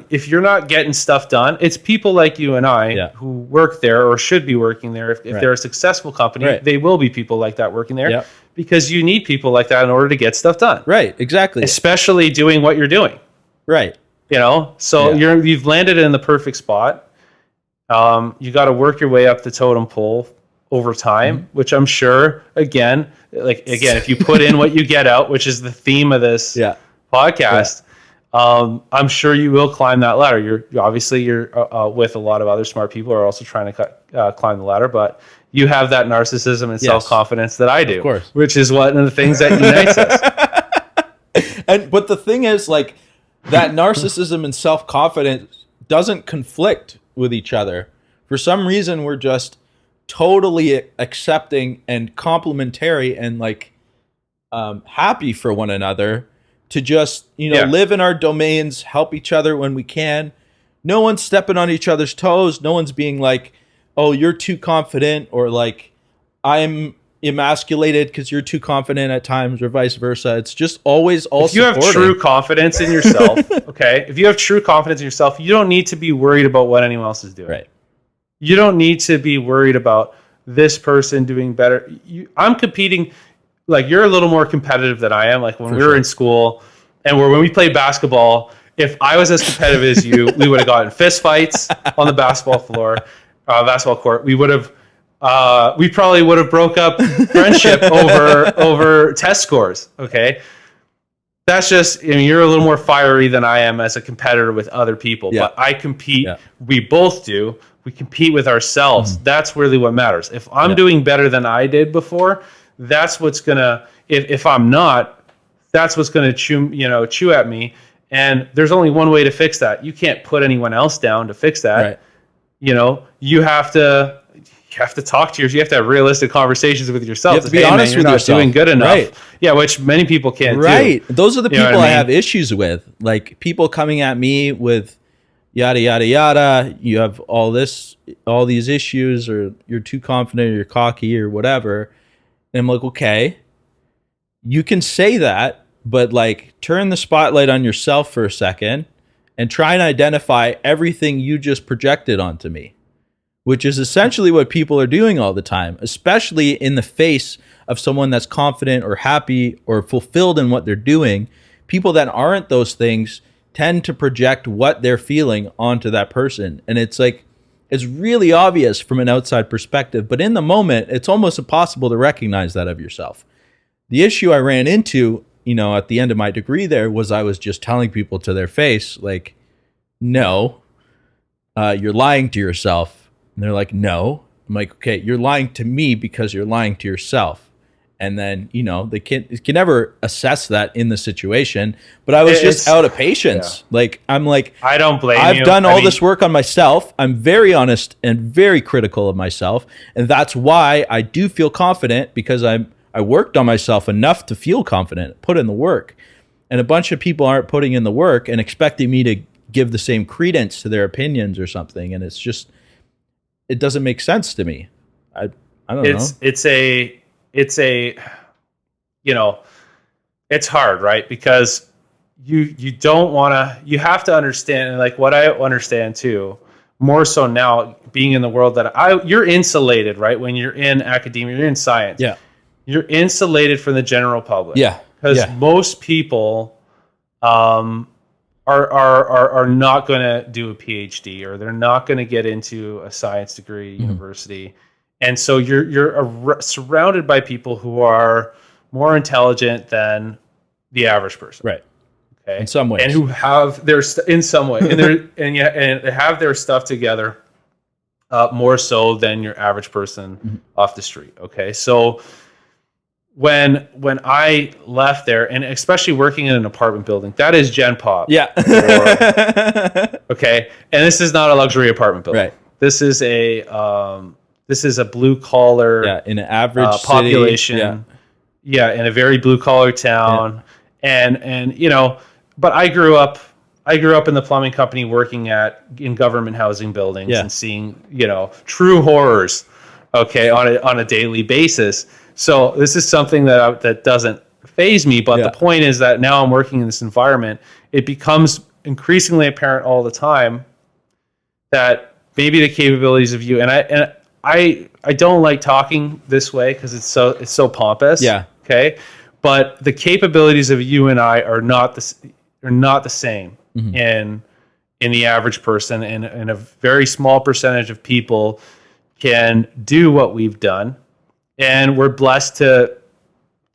if you're not getting stuff done, it's people like you and I who work there or should be working there. If they're a successful company, they will be people like that working there. Yep. Because you need people like that in order to get stuff done. Right, exactly. Especially doing what you're doing. Right. So you've landed in the perfect spot. You got to work your way up the totem pole over time, which I'm sure, again, if you put in what you get out, which is the theme of this podcast, I'm sure you will climb that ladder. You're with a lot of other smart people who are also trying to climb the ladder, but you have that narcissism and self-confidence that I do, of course, which is one of the things that unites us. But the thing is, that narcissism and self-confidence doesn't conflict with each other. For some reason, we're just totally accepting and complimentary and happy for one another to just, live in our domains, help each other when we can. No one's stepping on each other's toes. No one's being like, oh, you're too confident, or like, I'm emasculated because you're too confident at times, or vice versa. It's just always all if you have true confidence in yourself, okay? If you have true confidence in yourself, you don't need to be worried about what anyone else is doing. Right. You don't need to be worried about this person doing better. I'm competing, like you're a little more competitive than I am. Like when we were in school and when we played basketball, if I was as competitive as you, we would have gotten fist fights on the basketball floor, basketball court. We probably would have broke up friendship over test scores. Okay. That's just, you're a little more fiery than I am as a competitor with other people, but I compete. Yeah. We both do. We compete with ourselves. Mm-hmm. That's really what matters. If I'm doing better than I did before, that's what's gonna. If I'm not, that's what's gonna chew at me. And there's only one way to fix that. You can't put anyone else down to fix that. Right. You have to talk to yourself. You have to have realistic conversations with yourself. You have to be honest with yourself. Not doing good enough. Right. Yeah, which many people can't do. Right. Those are the people I have issues with. Like people coming at me with yada, yada, yada. You have all these issues, or you're too confident, or you're cocky, or whatever. And I'm like, okay, you can say that, but like turn the spotlight on yourself for a second and try and identify everything you just projected onto me, which is essentially what people are doing all the time, especially in the face of someone that's confident or happy or fulfilled in what they're doing. People that aren't those things tend to project what they're feeling onto that person. And it's like, it's really obvious from an outside perspective, but in the moment, it's almost impossible to recognize that of yourself. The issue I ran into, at the end of my degree there, was I was just telling people to their face, like, no, you're lying to yourself. And they're like, no. I'm like, okay, you're lying to me because you're lying to yourself. And then, they can never assess that in the situation. But I was just out of patience. Yeah. Like, I'm like, I don't blame you. I've done all this work on myself. I'm very honest and very critical of myself. And that's why I do feel confident, because I worked on myself enough to feel confident, put in the work. And a bunch of people aren't putting in the work and expecting me to give the same credence to their opinions or something. And it's just, it doesn't make sense to me. I don't know. It's hard, right? Because you don't want to, you have to understand, and like what I understand too, more so now being in the world that you're insulated, right? When you're in academia, you're in science. Yeah. You're insulated from the general public. Yeah. Because most people are not going to do a PhD, or they're not going to get into a science degree university. And so you're surrounded by people who are more intelligent than the average person. Right. Okay. In some ways. And who have in some way, and they have their stuff together more so than your average person off the street. Okay. So when I left there, and especially working in an apartment building, that is Gen Pop. Yeah. Okay. And this is not a luxury apartment building. Right. This is a blue collar in an average population. Yeah, in a very blue collar town. Yeah. And but I grew up in the plumbing company, working in government housing buildings and seeing, true horrors, okay, on a daily basis. So this is something that doesn't faze me, but the point is that now I'm working in this environment, it becomes increasingly apparent all the time that maybe the capabilities of you, and I don't like talking this way because it's so pompous. Yeah. Okay. But the capabilities of you and I are not the same in the average person, and a very small percentage of people can do what we've done, and we're blessed to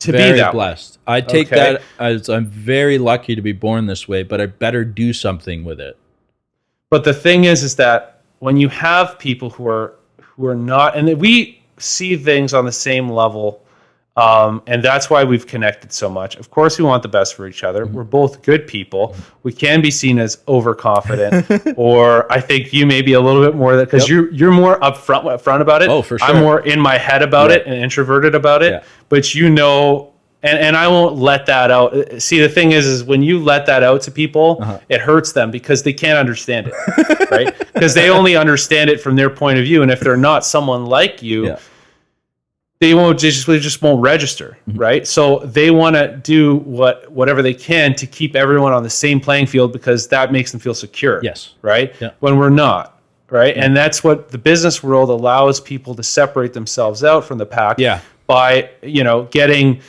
very be that blessed. I take that as I'm very lucky to be born this way, but I better do something with it. But the thing is that when you have people who are not, and we see things on the same level, and that's why we've connected so much. Of course, we want the best for each other. We're both good people. We can be seen as overconfident, or I think you may be a little bit more, because you're more upfront about it. Oh, for sure. I'm more in my head about it and introverted about it. Yeah. But And I won't let that out. See, the thing is when you let that out to people, it hurts them because they can't understand it, right? Because they only understand it from their point of view. And if they're not someone like you, they just won't register, right? So they want to do whatever they can to keep everyone on the same playing field because that makes them feel secure. Yes. Right? Yeah. When we're not, right? Yeah. And that's what the business world allows people to separate themselves out from the pack by, getting,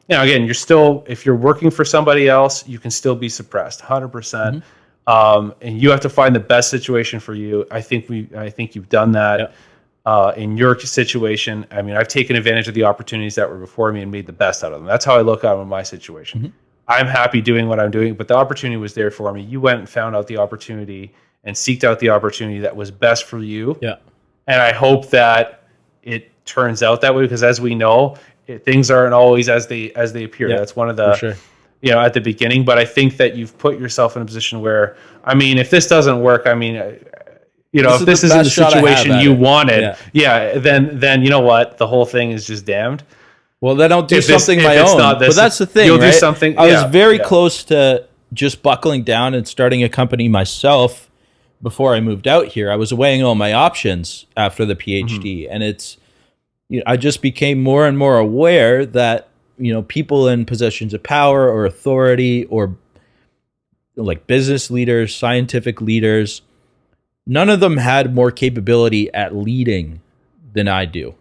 again, you're still, if you're working for somebody else, you can still be suppressed 100%. And you have to find the best situation for you. I think you've done that. Yeah. In your situation, I mean, I've taken advantage of the opportunities that were before me and made the best out of them. That's how I look at it in my situation. I'm happy doing what I'm doing, but the opportunity was there for me. You went and found out the opportunity and seeked out the opportunity that was best for you. Yeah. And I hope that it turns out that way because, as we know, things aren't always as they appear. Yeah, that's one of the, at the beginning. But I think that you've put yourself in a position where, I mean, if this doesn't work, I mean, if this isn't the situation you wanted, then you know what? The whole thing is just damned. Well, then I'll do something my own. But that's the thing, you'll right? do something. I was very close to just buckling down and starting a company myself before I moved out here. I was weighing all my options after the Ph.D. And it's, I just became more and more aware that, people in positions of power or authority or like business leaders, scientific leaders, none of them had more capability at leading than I do.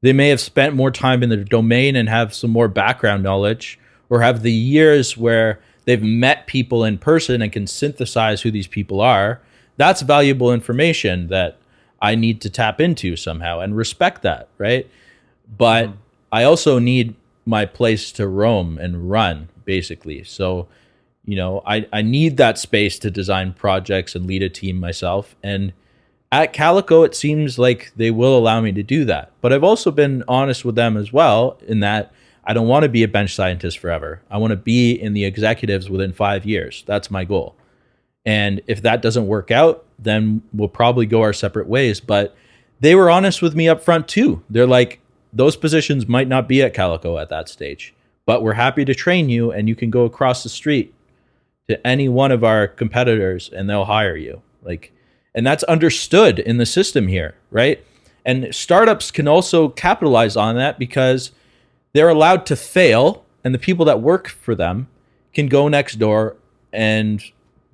They may have spent more time in the domain and have some more background knowledge or have the years where they've met people in person and can synthesize who these people are. That's valuable information that I need to tap into somehow and respect that, right? But I also need my place to roam and run, basically. So, I need that space to design projects and lead a team myself. And at Calico, it seems like they will allow me to do that. But I've also been honest with them as well in that I don't want to be a bench scientist forever. I want to be in the executives within 5 years. That's my goal. And if that doesn't work out, then we'll probably go our separate ways. But they were honest with me up front too. They're like, those positions might not be at Calico at that stage, but we're happy to train you and you can go across the street to any one of our competitors and they'll hire you. And that's understood in the system here, right? And startups can also capitalize on that because they're allowed to fail and the people that work for them can go next door and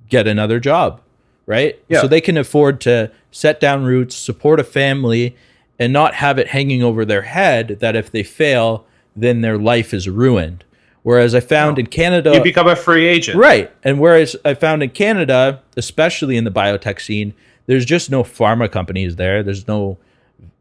get another job, right? Yeah. So they can afford to set down roots, support a family, and not have it hanging over their head that if they fail, then their life is ruined. Whereas I found in Canada... You become a free agent. Right. And whereas I found in Canada, especially in the biotech scene, there's just no pharma companies there. There's no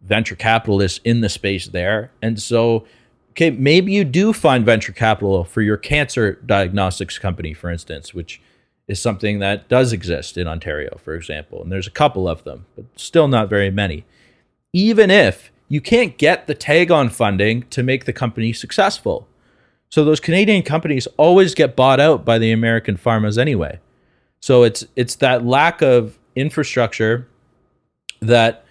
venture capitalists in the space there. And so, okay, maybe you do find venture capital for your cancer diagnostics company, for instance, which is something that does exist in Ontario, for example. And there's a couple of them, but still not very many. Even if you can't get the tag-on funding to make the company successful. So those Canadian companies always get bought out by the American pharmas anyway. So it's that lack of infrastructure that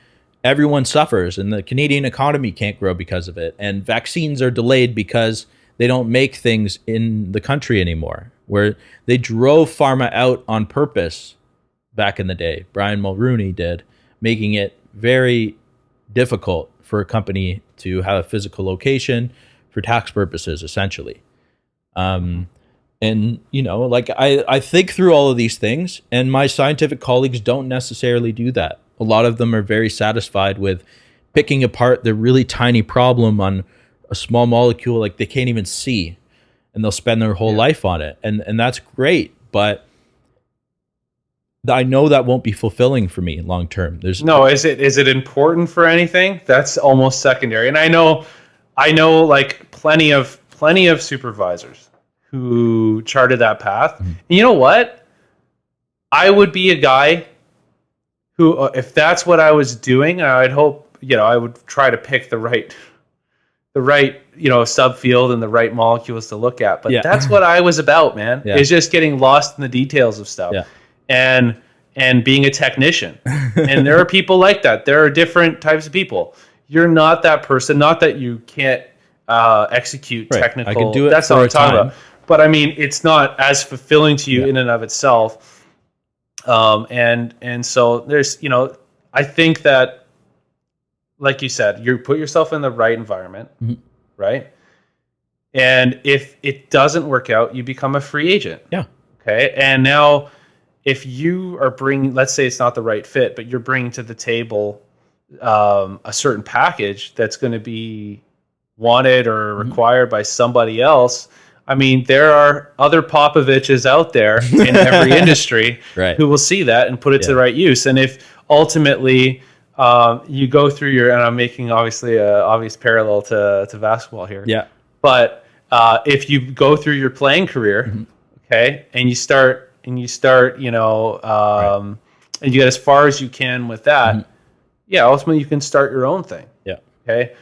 everyone suffers, and the Canadian economy can't grow because of it. And vaccines are delayed because they don't make things in the country anymore, where they drove pharma out on purpose back in the day. Brian Mulrooney did, making it very difficult for a company to have a physical location for tax purposes, essentially. And, I think through all of these things, and my scientific colleagues don't necessarily do that. A lot of them are very satisfied with picking apart the really tiny problem on a small molecule like they can't even see, and they'll spend their whole life on it. And that's great, but I know that won't be fulfilling for me long term. Is it important for anything? That's almost secondary. And I know like plenty of supervisors who charted that path. And you know what? I would be a guy who, if that's what I was doing, I'd hope, I would try to pick the right subfield and the right molecules to look at. But that's what I was about, man. Is just getting lost in the details of stuff. Yeah. And being a technician. And there are people like that. There are different types of people. You're not that person. Not that you can't execute Right. technical. I can do it That's for not what a I'm talking time. about. But I mean, it's not as fulfilling to you in and of itself. And so there's, I think that, like you said, you put yourself in the right environment, right? And if it doesn't work out, you become a free agent. Yeah. Okay. And now, if you are bringing, let's say it's not the right fit, but you're bringing to the table a certain package that's going to be wanted or required by somebody else. I mean, there are other Popoviches out there in every industry Right. who will see that and put it to the right use. And if ultimately you go through your, and I'm making obviously an obvious parallel to basketball here. Yeah. But if you go through your playing career, okay, and you start, and you get as far as you can with that, ultimately you can start your own thing. Yeah. Okay.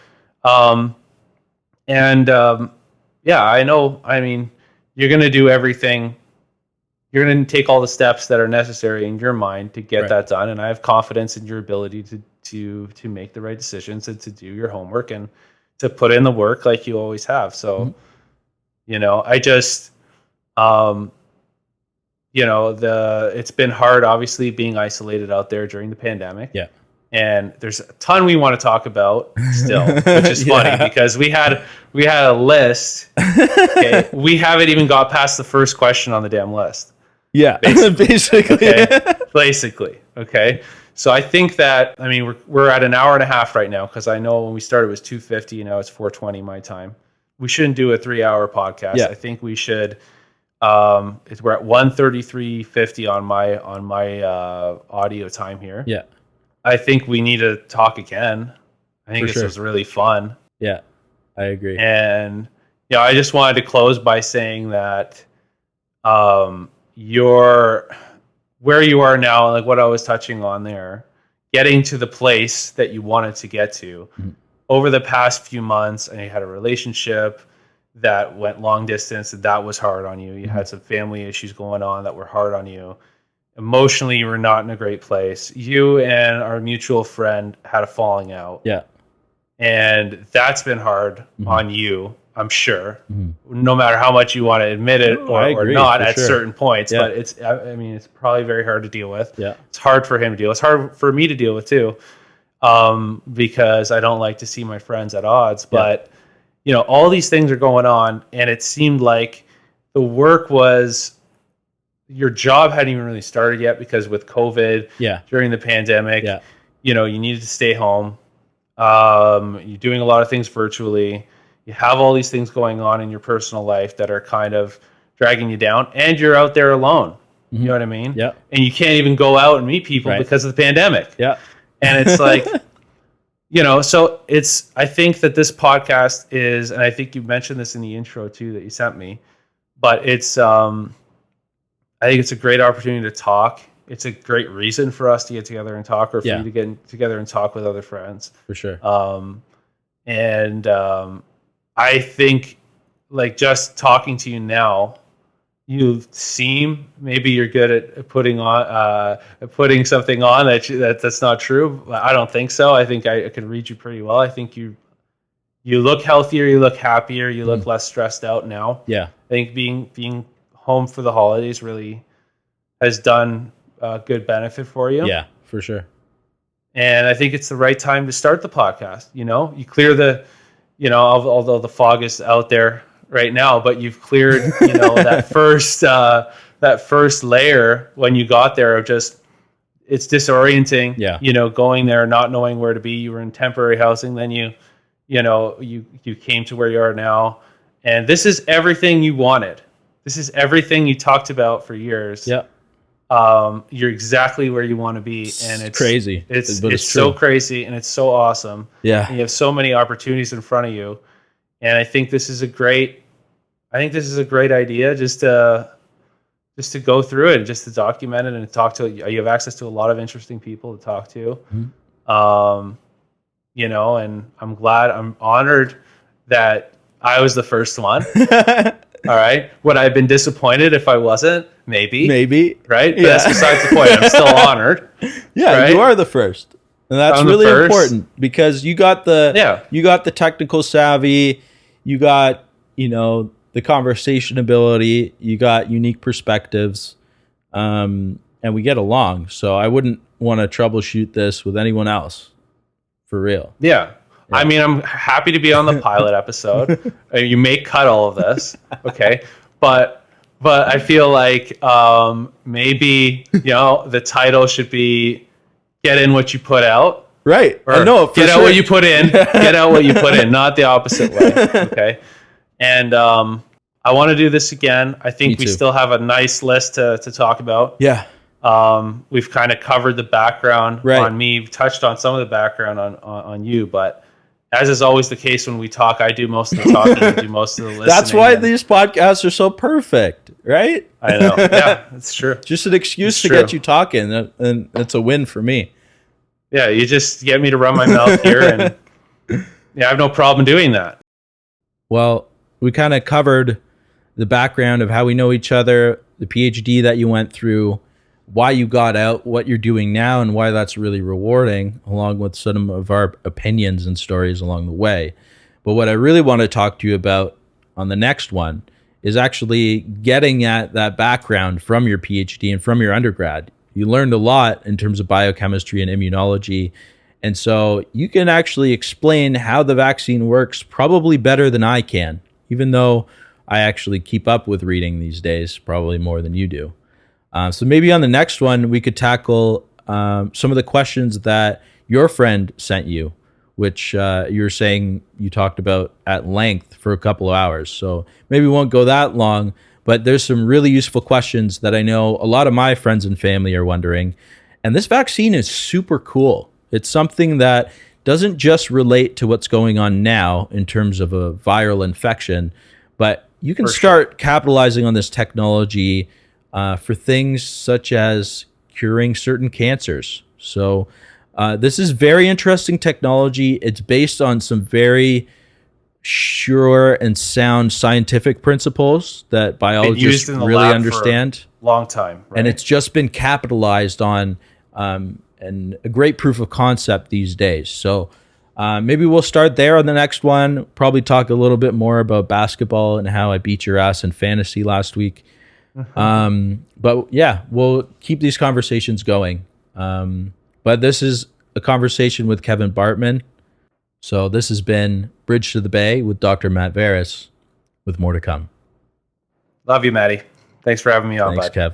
I know. I mean, you're going to do everything. You're going to take all the steps that are necessary in your mind to get that done. And I have confidence in your ability to make the right decisions and to do your homework and to put in the work like you always have. So, I just, it's been hard, obviously, being isolated out there during the pandemic. Yeah. And there's a ton we want to talk about still, which is funny because we had a list. Okay, we haven't even got past the first question on the damn list. Yeah, basically. Okay? Basically. Okay. So I think that, I mean, we're at an hour and a half right now, because I know when we started it was 2:50. Now it's 4:20 my time. We shouldn't do a 3-hour podcast. Yeah. I think we should. We're at 1:33:50 on my audio time here. Yeah. I think we need to talk again. I think this was really fun. Yeah, I agree. And I just wanted to close by saying that where you are now, like what I was touching on there, getting to the place that you wanted to get to over the past few months, and you had a relationship that went long distance, and that was hard on you. You had some family issues going on that were hard on you. Emotionally, you were not in a great place. You and our mutual friend had a falling out. Yeah. And that's been hard on you, I'm sure. No matter how much you want to admit it or not at certain points. Yeah. But it's probably very hard to deal with. Yeah. It's hard for him to deal with. It's hard for me to deal with too. Because I don't like to see my friends at odds. But, all these things are going on, and it seemed like the work was, your job hadn't even really started yet, because with COVID during the pandemic, you needed to stay home. You're doing a lot of things virtually. You have all these things going on in your personal life that are kind of dragging you down, and you're out there alone. You know what I mean? Yeah. And you can't even go out and meet people because of the pandemic. Yeah. And it's like, so I think that this podcast is, and I think you mentioned this in the intro too, that you sent me, but I think it's a great opportunity to talk. It's a great reason for us to get together and talk, or for you to get together and talk with other friends. For sure. I think, like, just talking to you now, you seem, maybe you're good at putting something on that's not true. I don't think so. I think I can read you pretty well. I think you look healthier, you look happier, you look less stressed out now. Yeah. I think being home for the holidays really has done good benefit for you. Yeah, for sure. And I think it's the right time to start the podcast. You clear the, although the fog is out there right now, but you've cleared, that first layer when you got there of just, it's disorienting. Yeah. Going there, not knowing where to be. You were in temporary housing, then you came to where you are now, and this is everything you wanted. This is everything you talked about for years. Yeah. You're exactly where you want to be, and it's crazy. It's so crazy, and it's so awesome. Yeah. And you have so many opportunities in front of you, and I think this is a great idea just to go through it and just to document it and to talk to. You have access to a lot of interesting people to talk to. Mm-hmm. And I'm honored that I was the first one. All right. Would I have been disappointed if I wasn't? Maybe. Right? But that's besides the point. I'm still honored. Yeah, right? You are the first. And that's really important, because you got the technical savvy, you got, the conversation ability, you got unique perspectives, and we get along. So I wouldn't want to troubleshoot this with anyone else, for real. Yeah. I mean, I'm happy to be on the pilot episode. You may cut all of this, okay? But I feel like maybe the title should be "Get in what you put out." Right. Or get out what you put in. Get out what you put in, not the opposite way. Okay. And I want to do this again. I think we still have a nice list to talk about. Yeah. We've kind of covered the background on me, touched on some of the background on you, but as is always the case when we talk, I do most of the talking, you do most of the listening. That's why these podcasts are so perfect, right? I know. Yeah, it's true. Just an excuse to get you talking, and it's a win for me. Yeah, you just get me to run my mouth here, and I have no problem doing that. Well, we kind of covered the background of how we know each other, the Ph.D. that you went through, why you got out, what you're doing now, and why that's really rewarding, along with some of our opinions and stories along the way. But what I really want to talk to you about on the next one is actually getting at that background from your PhD and from your undergrad. You learned a lot in terms of biochemistry and immunology. And so you can actually explain how the vaccine works probably better than I can, even though I actually keep up with reading these days, probably more than you do. So maybe on the next one, we could tackle some of the questions that your friend sent you, which you were saying you talked about at length for a couple of hours. So maybe we won't go that long, but there's some really useful questions that I know a lot of my friends and family are wondering. And this vaccine is super cool. It's something that doesn't just relate to what's going on now in terms of a viral infection, but you can start capitalizing on this technology for things such as curing certain cancers. So this is very interesting technology. It's based on some very sure and sound scientific principles that biologists really understand. For a long time, right? And it's just been capitalized on and a great proof of concept these days. So maybe we'll start there on the next one. Probably talk a little bit more about basketball and how I beat your ass in fantasy last week. But yeah, we'll keep these conversations going. But this is a conversation with Kevin Bartman. So this has been Bridge to the Bay with Dr. Matt Veras, with more to come. Love you, Maddie. Thanks for having me on, Thanks, bud. Kev.